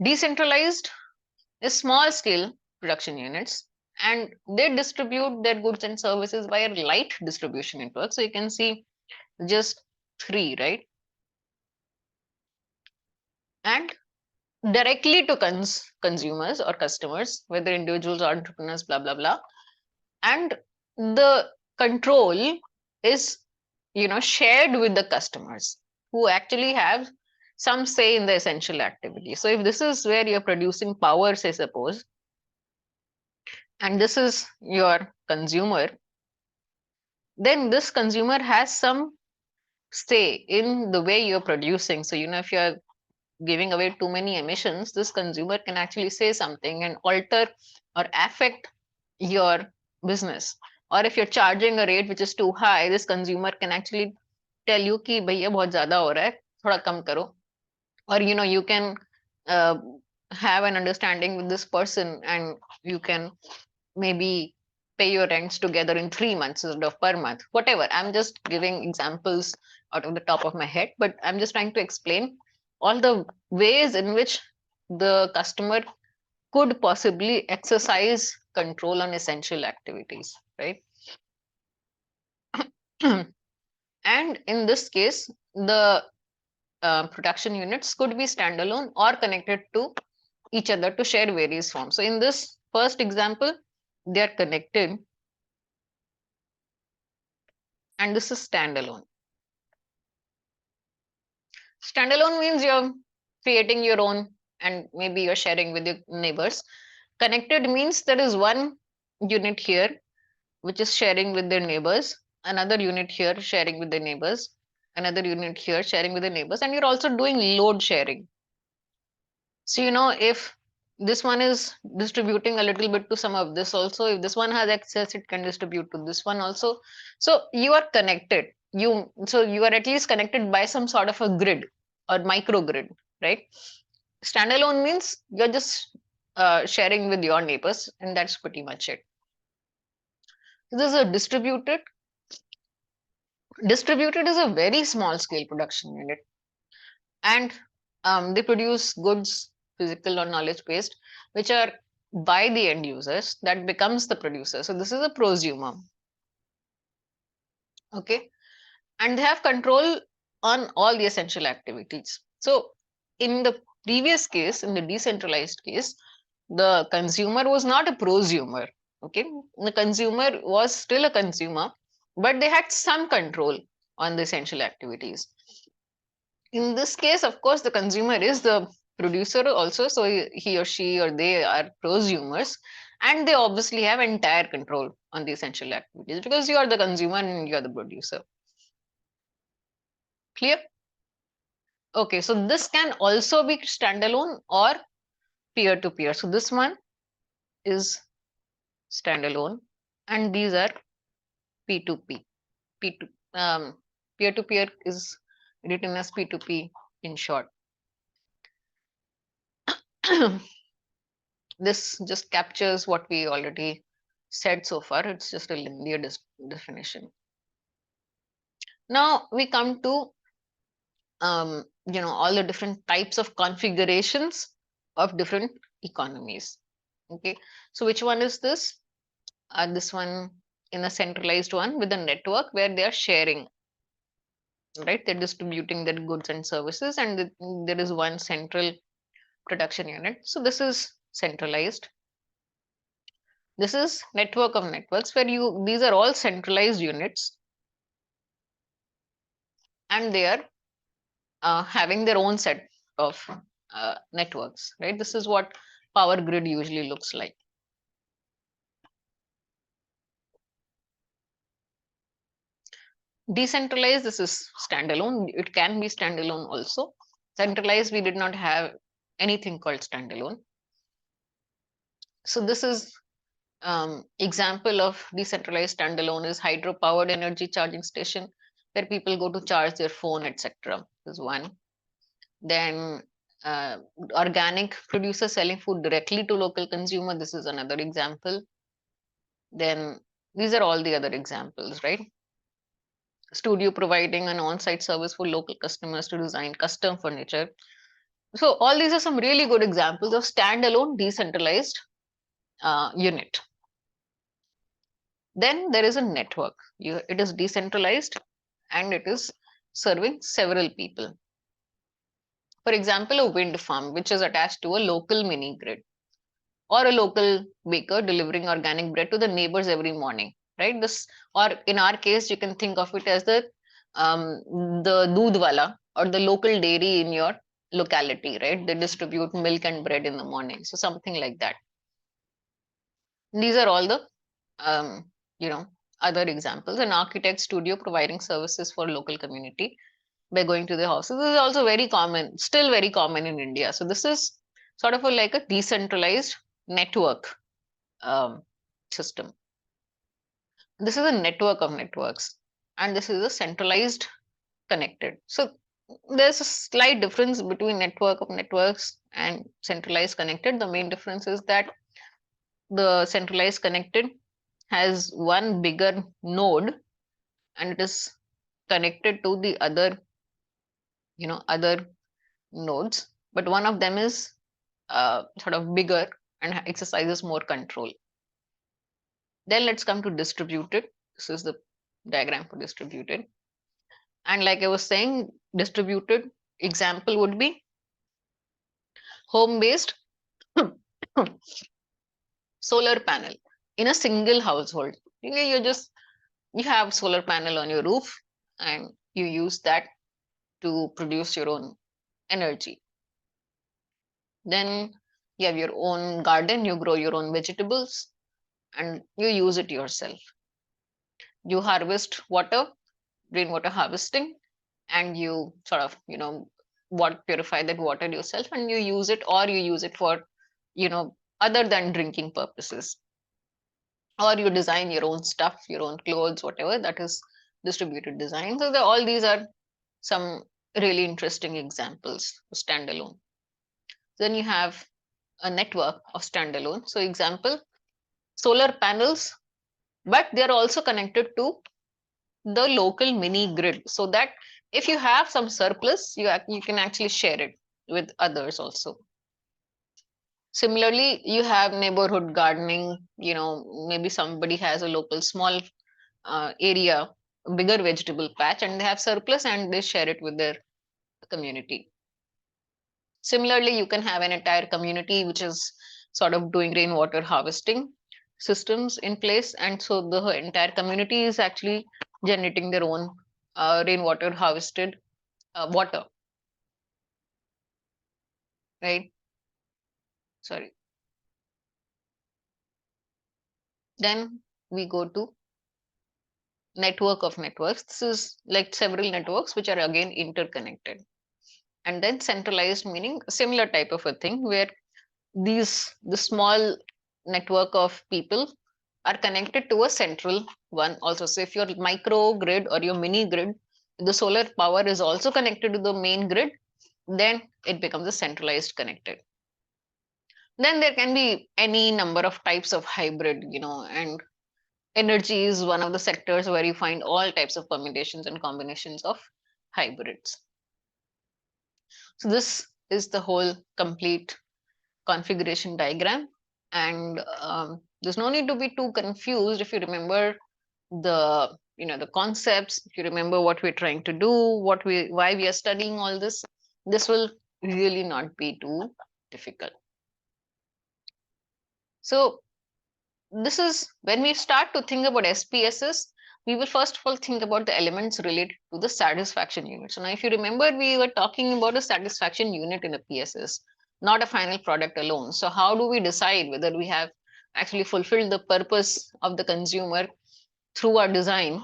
Decentralized is small scale production units and they distribute their goods and services via light distribution network. So you can see just three, right? And directly to consumers or customers, whether individuals or entrepreneurs, blah, blah, blah. And the control is, shared with the customers who actually have some say in the essential activity. So if this is where you're producing power, say suppose, and this is your consumer, then this consumer has some say in the way you're producing. So, if you're giving away too many emissions, this consumer can actually say something and alter or affect your business. Or if you're charging a rate which is too high, this consumer can actually tell you कि भैया बहुत ज़्यादा हो रहा है, थोड़ा कम करो. Or you can uh, have an understanding with this person and you can maybe pay your rents together in 3 months instead of per month, whatever. I'm just giving examples out of the top of my head, but I'm just trying to explain all the ways in which the customer could possibly exercise control on essential activities, right? And in this case, the production units could be standalone or connected to each other to share various forms. So in this first example, they are connected and this is standalone. Standalone means you're creating your own and maybe you're sharing with your neighbors. Connected means there is one unit here which is sharing with their neighbors, another unit here sharing with their neighbors, another unit here sharing with the neighbors, and you're also doing load sharing. So, if this one is distributing a little bit to some of this also, if this one has access, it can distribute to this one also. So you are connected. So you are at least connected by some sort of a grid or microgrid, right? Standalone means you're just sharing with your neighbors, and that's pretty much it. This is a distributed. Distributed is a very small scale production unit, and they produce goods, physical or knowledge based, which are by the end users that becomes the producer. So this is a prosumer. Okay, and they have control on all the essential activities. So in the previous case, in the decentralized case, the consumer was not a prosumer. Okay, the consumer was still a consumer, but they had some control on the essential activities. In this case, of course, the consumer is the producer also, so he or she or they are prosumers, and they obviously have entire control on the essential activities because you are the consumer and you are the producer. Clear? Okay, so this can also be standalone or peer-to-peer. So this one is standalone, and these are P2P. P2 peer-to-peer is written as P2P in short. This just captures what we already said so far. It's just a linear definition. Now we come to all the different types of configurations of different economies. Okay, so which one is this? This one in a centralized one with a network where they are sharing, right? They're distributing their goods and services, and there is one central production unit. So this is centralized. This is network of networks where these are all centralized units, and they are having their own set of networks, right? This is what power grid usually looks like. Decentralized, this is standalone. It can be standalone also. Centralized, we did not have anything called standalone. So this is example of decentralized standalone is hydro-powered energy charging station where people go to charge their phone, etc. Is one. Then organic producer selling food directly to local consumer. This is another example. Then these are all the other examples, right? Studio providing an on-site service for local customers to design custom furniture. So all these are some really good examples of standalone decentralized unit. Then there is a network. It is decentralized and it is serving several people. For example, a wind farm which is attached to a local mini grid, or a local baker delivering organic bread to the neighbors every morning, right? This, or in our case, you can think of it as the doodhwala or the local dairy in your locality, right? They distribute milk and bread in the morning, so something like that. These are all the um, you know other examples. An architect studio providing services for local community by going to the houses. This is also very common, still very common in India. So this is sort of like a decentralized network system. This is a network of networks, and this is a centralized connected. So there's a slight difference between network of networks and centralized connected. The main difference is that the centralized connected has one bigger node, and it is connected to the other nodes, but one of them is sort of bigger and exercises more control. Then let's come to distributed. This is the diagram for distributed. And like I was saying, distributed example would be home based solar panel in a single household. You have solar panel on your roof and you use that to produce your own energy. Then you have your own garden, you grow your own vegetables and you use it yourself. You harvest water, rainwater harvesting, and you sort of what purify that water yourself, and you use it, or you use it for other than drinking purposes, or you design your own stuff, your own clothes, whatever. That is distributed design. So all these are some really interesting examples of standalone. Then you have a network of standalone. So example, solar panels, but they're also connected to the local mini grid, so that if you have some surplus, you can actually share it with others also. Similarly, you have neighborhood gardening. Maybe somebody has a local small area, a bigger vegetable patch, and they have surplus and they share it with their community. Similarly, you can have an entire community which is sort of doing rainwater harvesting systems in place, and so the entire community is actually generating their own rainwater harvested water, right? Sorry. Then we go to network of networks. This is like several networks which are again interconnected. And then centralized, meaning a similar type of a thing where the small network of people are connected to a central one also. So if your micro grid or your mini grid, the solar power is also connected to the main grid, then it becomes a centralized connected. Then there can be any number of types of hybrid, and energy is one of the sectors where you find all types of permutations and combinations of hybrids. So this is the whole complete configuration diagram, and there's no need to be too confused if you remember the concepts. If you remember what we're trying to do, why we are studying all this, this will really not be too difficult. So this is when we start to think about SPSS, we will first of all think about the elements related to the satisfaction unit. So now if you remember, we were talking about a satisfaction unit in a PSS, not a final product alone. So how do we decide whether we have actually fulfilled the purpose of the consumer through our design?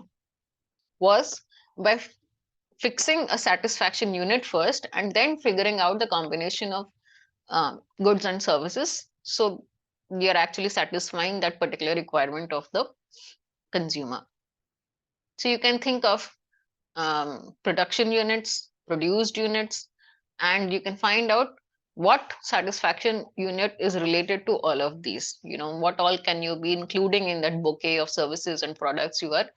Was by fixing a satisfaction unit first and then figuring out the combination of goods and services. So we are actually satisfying that particular requirement of the consumer. So you can think of production units, produced units, and you can find out what satisfaction unit is related to all of these. What all can you be including in that bouquet of services and products you are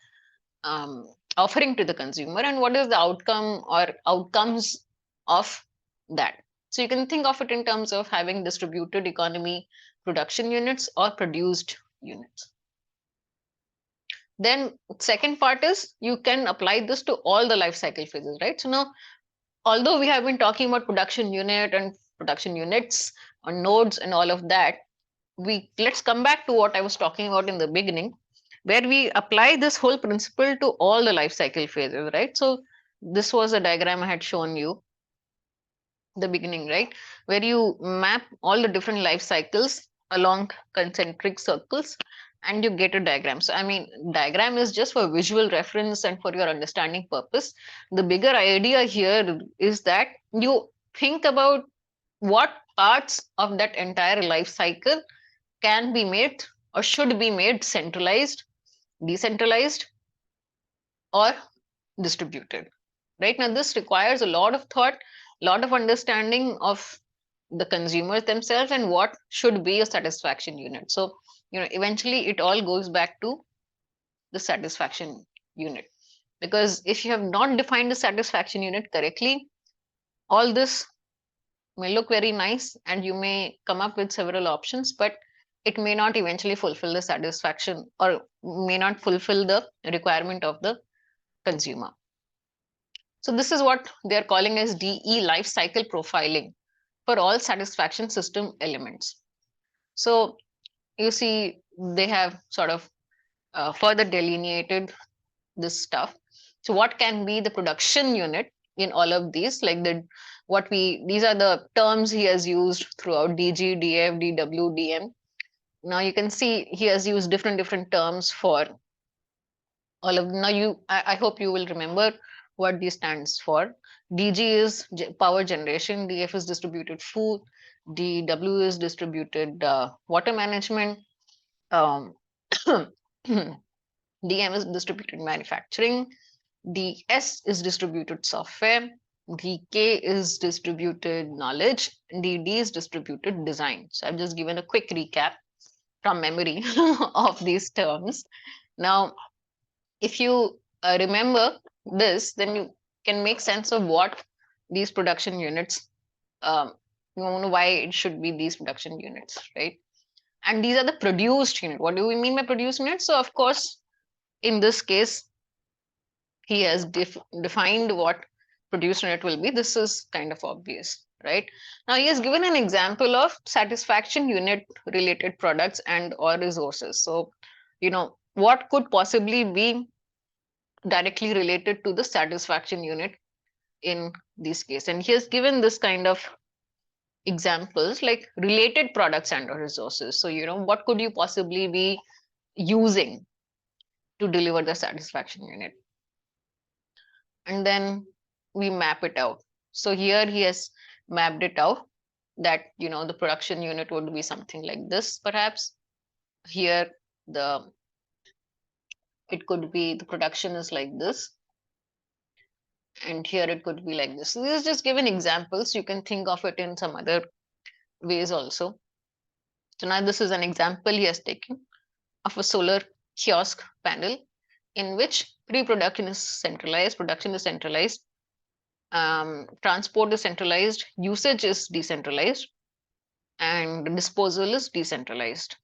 offering to the consumer, and what is the outcome or outcomes of that. So you can think of it in terms of having distributed economy production units or produced units. Then second part is you can apply this to all the life cycle phases, right? So now, although we have been talking about production unit and production units or nodes and all of that, let's come back to what I was talking about in the beginning, where we apply this whole principle to all the life cycle phases, right? So this was a diagram I had shown you the beginning, right? Where you map all the different life cycles along concentric circles and you get a diagram. So, I mean, diagram is just for visual reference and for your understanding purpose. The bigger idea here is that you think about what parts of that entire life cycle can be made or should be made centralized, decentralized, or distributed. Right now, this requires a lot of thought, a lot of understanding of the consumers themselves and what should be a satisfaction unit. So, eventually it all goes back to the satisfaction unit. Because if you have not defined the satisfaction unit correctly, all this may look very nice and you may come up with several options, but it may not eventually fulfill the satisfaction or may not fulfill the requirement of the consumer. So this is what they're calling as DE life cycle profiling for all satisfaction system elements. So you see they have sort of further delineated this stuff. So what can be the production unit in all of these? Like these are the terms he has used throughout DG, DF, DW, DM. Now you can see he has used different terms for all of. Now I hope you will remember what this stands for. DG is power generation, DF is distributed food, DW is distributed water management, um, DM is distributed manufacturing, DS is distributed software, DK is distributed knowledge, DD is distributed design. So I've just given a quick recap from memory of these terms. Now, if you remember this, then you can make sense of what these production units, why it should be these production units, right? And these are the produced unit. What do we mean by produced units? So, of course, in this case, he has defined what produced unit will be. This is kind of obvious, right? Now, he has given an example of satisfaction unit related products and or resources. So, what could possibly be directly related to the satisfaction unit in this case? And he has given this kind of examples like related products and or resources. So, what could you possibly be using to deliver the satisfaction unit? And then we map it out. So here he has mapped it out that the production unit would be something like this, perhaps. Here it could be the production is like this, and here it could be like this. So this is just given examples. You can think of it in some other ways also. So now this is an example he has taken of a solar kiosk panel in which pre-production is centralized, production is centralized, transport is centralized, usage is decentralized. and disposal is decentralized.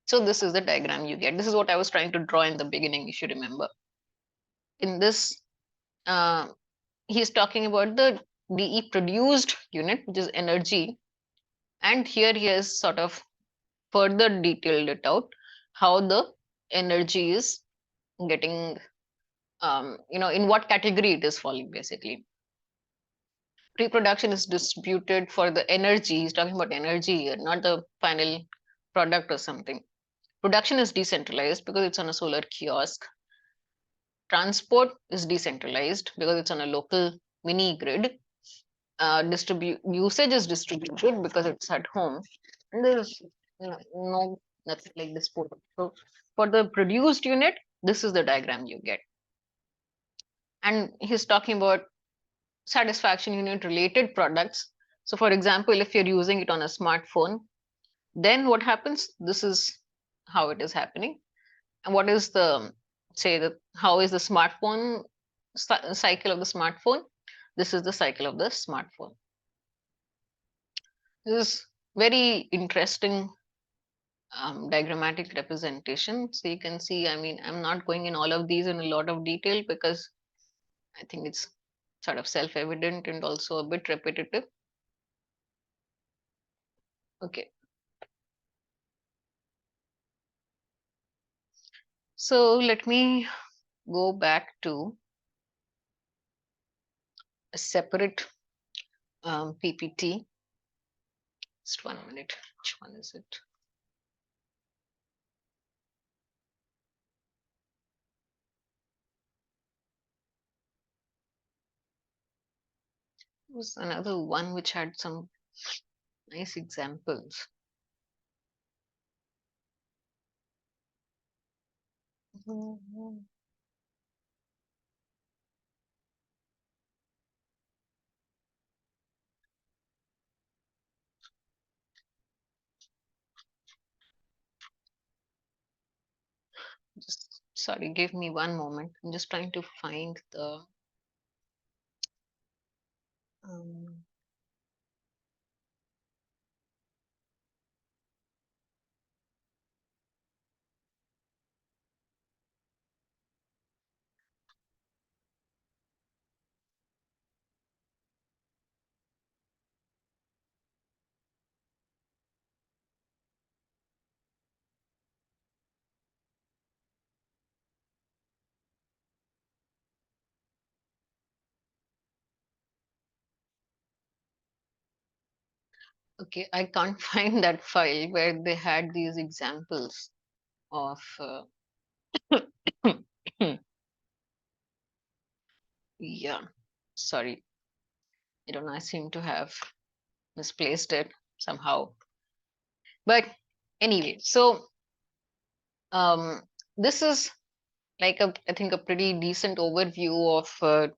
So this is the diagram you get. This is what I was trying to draw in the beginning, if you remember. In this, uh, he's talking about the DE produced unit, which is energy. And here he has sort of further detailed it out, how the energy is getting, in what category it is falling, basically. Pre-production is distributed for the energy. He's talking about energy here, not the final product or something. Production is decentralized because it's on a solar kiosk. Transport is decentralized because it's on a local mini grid. Distribute usage is distributed because it's at home. And there's no nothing like this. So for the produced unit, this is the diagram you get. And he's talking about satisfaction unit related products. So for example, if you're using it on a smartphone, then what happens? This is how it is happening. And what is the, say, the how is the smartphone cycle of the smartphone? This is the cycle of the smartphone. This is very interesting diagrammatic representation. So you can see, I mean, I'm not going in all of these in a lot of detail because I think it's sort of self-evident and also a bit repetitive. Okay. So let me go back to a separate PPT. Just 1 minute. Which one is it? There was another one which had some nice examples. Just sorry, give me 1 moment. I'm just trying to find the um, okay, I can't find that file where they had these examples of yeah, sorry. I don't know, I seem to have misplaced it somehow. But anyway, so um, this is like I think a pretty decent overview of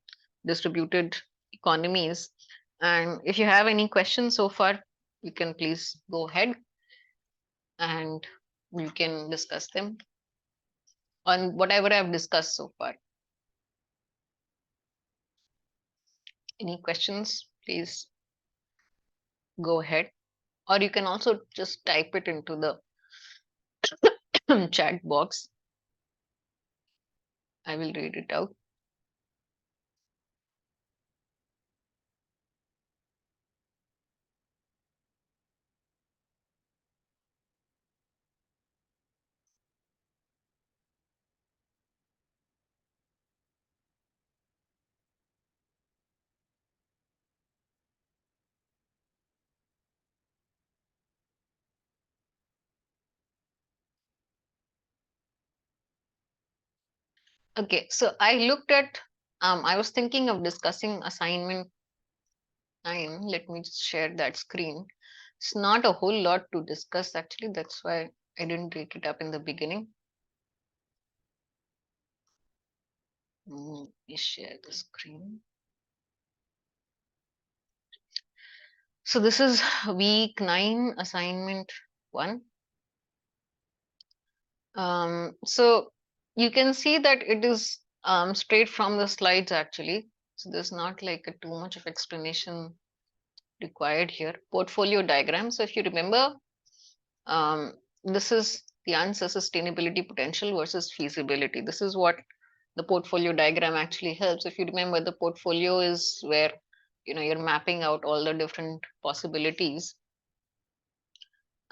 distributed economies. And if you have any questions so far, you can please go ahead and we can discuss them on whatever I've discussed so far. Any questions, please go ahead. Or you can also just type it into the chat box. I will read it out. Okay, so I looked at, I was thinking of discussing assignment 9. Let me just share that screen. It's not a whole lot to discuss actually. That's why I didn't take it up in the beginning. Let me share the screen. So this is week 9, assignment 1. So you can see that it is straight from the slides actually. So there's not like too much of explanation required here. Portfolio diagram. So if you remember, this is the answer: sustainability potential versus feasibility. This is what the portfolio diagram actually helps. If you remember, the portfolio is where you're mapping out all the different possibilities.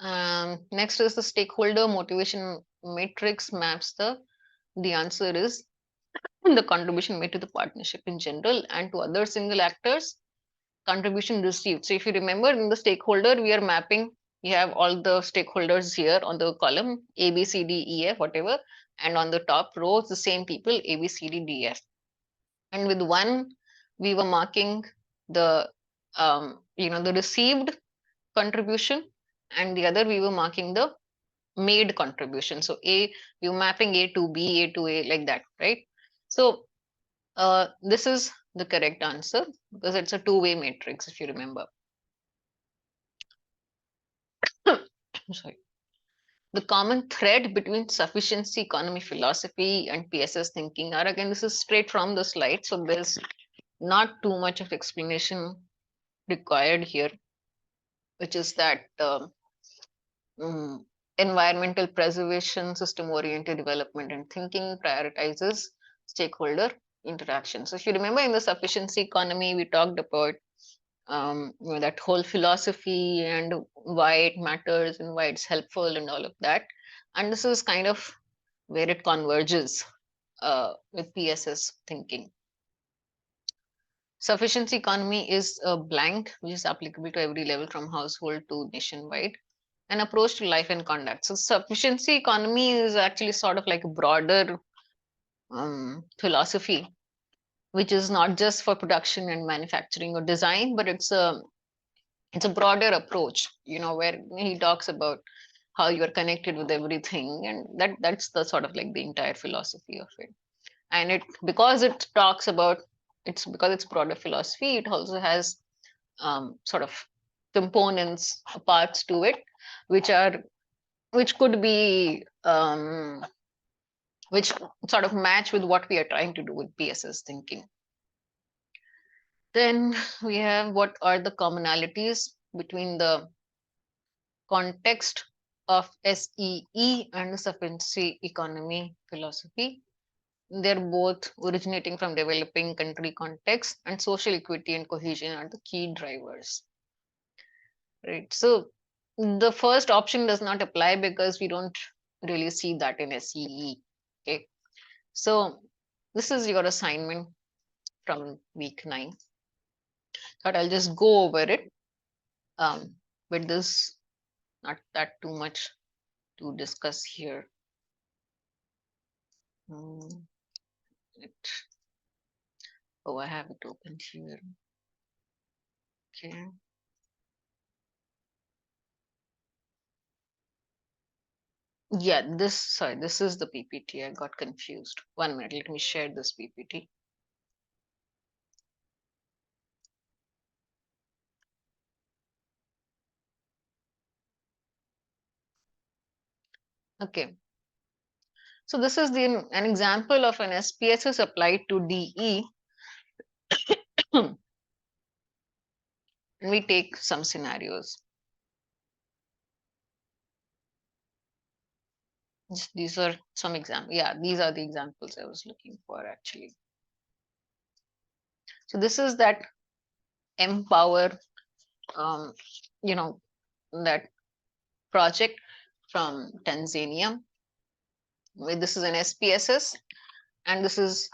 Next is the stakeholder motivation matrix maps the answer is the contribution made to the partnership in general and to other single actors, contribution received. So if you remember, in the stakeholder, we are mapping, we have all the stakeholders here on the column A, B, C, D, E, F, whatever, and on the top row, it's the same people A, B, C, D, D, F. And with one, we were marking the the received contribution, and the other we were marking the made contribution. So A, we were mapping A to B, A to A, like that, right? So this is the correct answer because it's a two-way matrix, if you remember. Sorry. The common thread between sufficiency economy philosophy and PSS thinking are, again, this is straight from the slide, so there's not too much of explanation required here, which is that environmental preservation, system-oriented development and thinking prioritizes stakeholder interaction. So if you remember, in the sufficiency economy, we talked about that whole philosophy and why it matters and why it's helpful and all of that. And this is kind of where it converges with PSS thinking. Sufficiency economy is a blank which is applicable to every level from household to nationwide. An approach to life and conduct. So sufficiency economy is actually sort of like a broader philosophy, which is not just for production and manufacturing or design, but it's a broader approach, where he talks about how you are connected with everything, and that's the sort of like the entire philosophy of it. And because it talks about because it's broader philosophy, it also has sort of components, parts to it, which could be which sort of match with what we are trying to do with PSS thinking. Then we have what are the commonalities between the context of SEE and the sufficiency economy philosophy. They're both originating from developing country context, and social equity and cohesion are the key drivers. Right. So the first option does not apply because we don't really see that in SEE. Okay. So this is your assignment from week 9. Thought I'll just go over it. But this not that too much to discuss here. Oh, I have it open here. Okay. Yeah, sorry, this is the PPT. I got confused. 1 minute, let me share this PPT. Okay. So this is an example of an SPSS applied to DE. And we take some scenarios. These are some examples. Yeah, these are the examples I was looking for actually. So this is that Empower, that project from Tanzania. This is an SPSS, and this is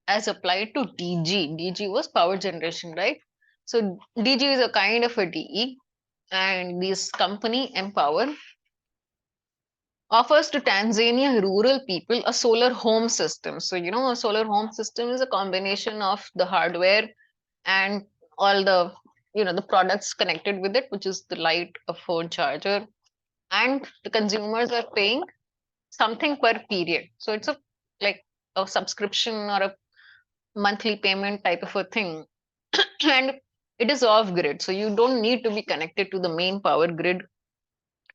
as applied to DG. DG was power generation, right? So DG is a kind of a DE, and this company Empower offers to Tanzania rural people a solar home system. So a solar home system is a combination of the hardware and all the the products connected with it, which is the light, a phone charger, and the consumers are paying something per period. So it's like a subscription or a monthly payment type of a thing. And it is off grid, so you don't need to be connected to the main power grid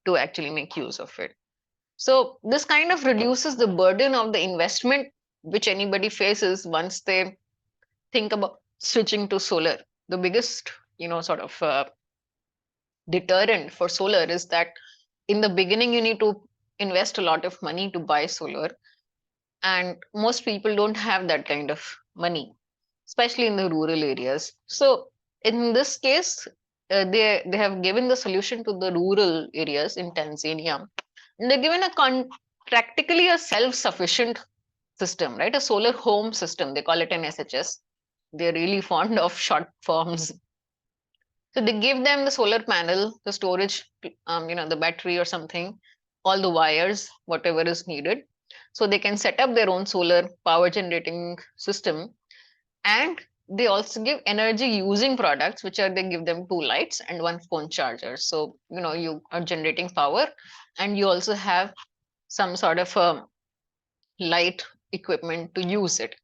to actually make use of it. So this kind of reduces the burden of the investment which anybody faces once they think about switching to solar. The biggest sort of deterrent for solar is that in the beginning you need to invest a lot of money to buy solar, and most people don't have that kind of money, especially in the rural areas. So in this case, they have given the solution to the rural areas in Tanzania. And they're given practically a self-sufficient system, right? A solar home system. They call it an SHS. They're really fond of short forms. So they give them the solar panel, the storage, the battery or something, all the wires, whatever is needed. So they can set up their own solar power generating system. And they also give energy using products, which are they give them two lights and one phone charger. So, you are generating power and you also have some sort of light equipment to use it.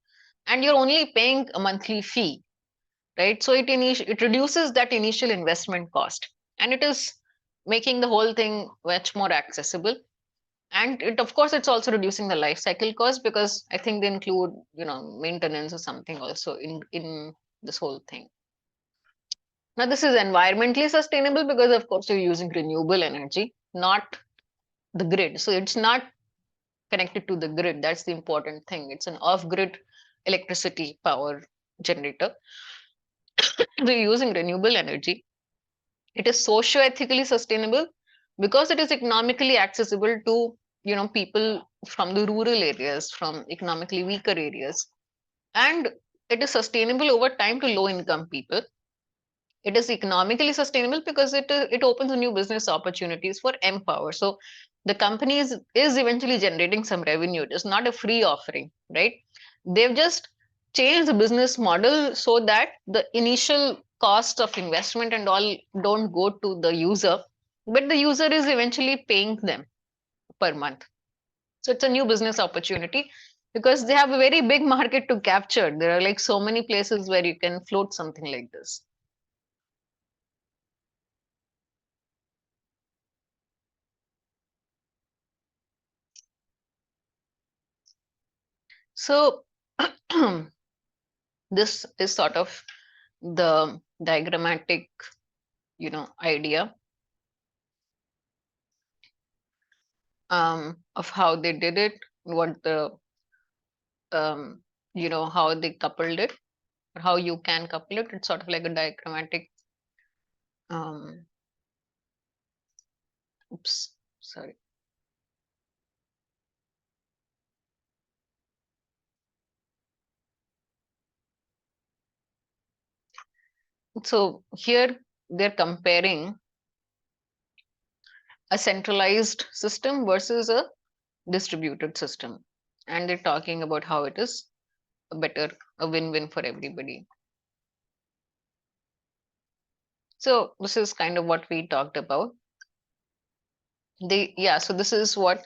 And you're only paying a monthly fee, right? So it reduces that initial investment cost, and it is making the whole thing much more accessible. And it, of course, it's also reducing the life cycle cost, because I think they include maintenance or something also in this whole thing. Now this is environmentally sustainable because of course you're using renewable energy, not the grid. So it's not connected to the grid. That's the important thing. It's an off grid electricity power generator. We're using renewable energy. It is socio-ethically sustainable because it is economically accessible to people from the rural areas, from economically weaker areas, and it is sustainable over time to low income people. It is economically sustainable because it opens new business opportunities for Empower. So the company is eventually generating some revenue. It is not a free offering, right? They've just changed the business model so that the initial cost of investment and all don't go to the user, but the user is eventually paying them per month. So it's a new business opportunity because they have a very big market to capture. There are like so many places where you can float something like this. So this is sort of the diagrammatic, idea of how they did it, what the um, how they coupled it, or how you can couple it. It's sort of like a diagrammatic. Um, oops, sorry. So here they're comparing a centralized system versus a distributed system, and they're talking about how it is a win-win for everybody. So this is kind of what we talked about. So this is what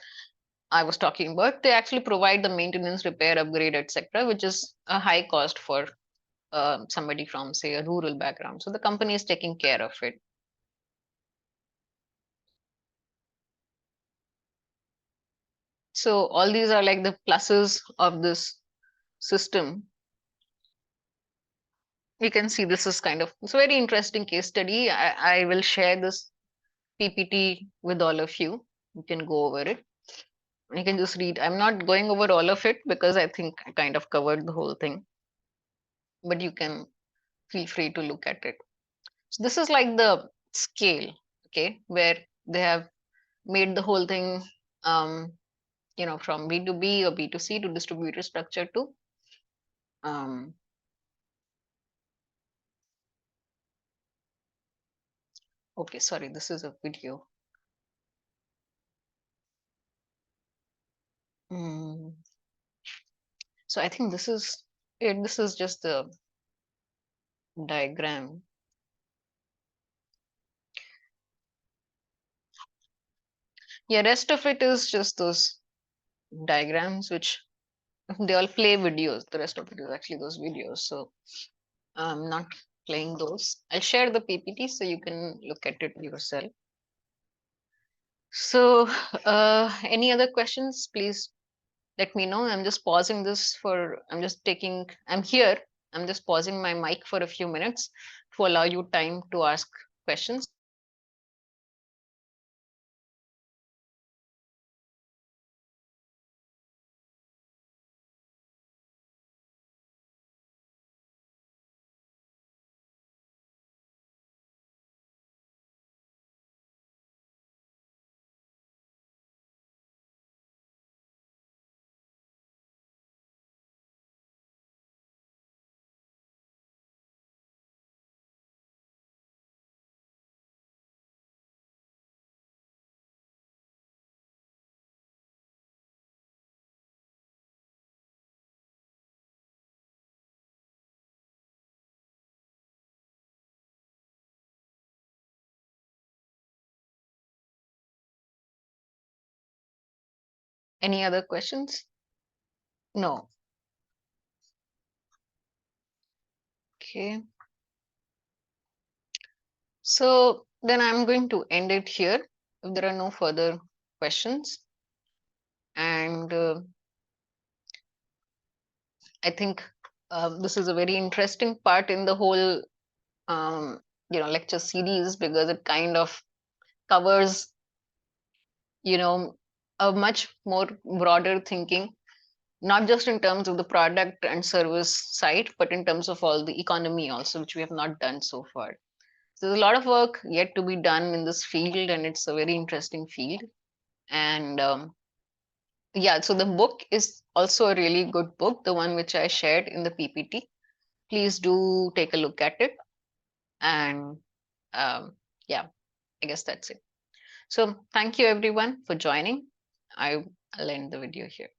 I was talking about. They actually provide the maintenance, repair, upgrade, etc., which is a high cost for somebody from, say, a rural background. So the company is taking care of it. So all these are like the pluses of this system. You can see this is kind of, it's a very interesting case study. I will share this PPT with all of you. You can go over it. You can just read. I'm not going over all of it because I think I kind of covered the whole thing, but you can feel free to look at it. So this is like the scale, okay, where they have made the whole thing, from B2B or B2C to distributed structure to, um, okay, sorry, this is a video. Mm. So I think this is it. This is just the diagram. Yeah, rest of it is just those diagrams, which they all play videos. The rest of it is actually those videos. So I'm not playing those. I'll share the PPT so you can look at it yourself. So any other questions, please let me know. I'm just pausing this I'm here I'm just pausing my mic for a few minutes to allow you time to ask questions. Any other questions? No. Okay. So then I'm going to end it here if there are no further questions. And I think this is a very interesting part in the whole lecture series, because it kind of covers a much more broader thinking, not just in terms of the product and service side, but in terms of all the economy also, which we have not done so far. So there's a lot of work yet to be done in this field, and it's a very interesting field. And yeah, so the book is also a really good book, the one which I shared in the PPT. Please do take a look at it. And yeah, I guess that's it. So thank you everyone for joining. I'll end the video here.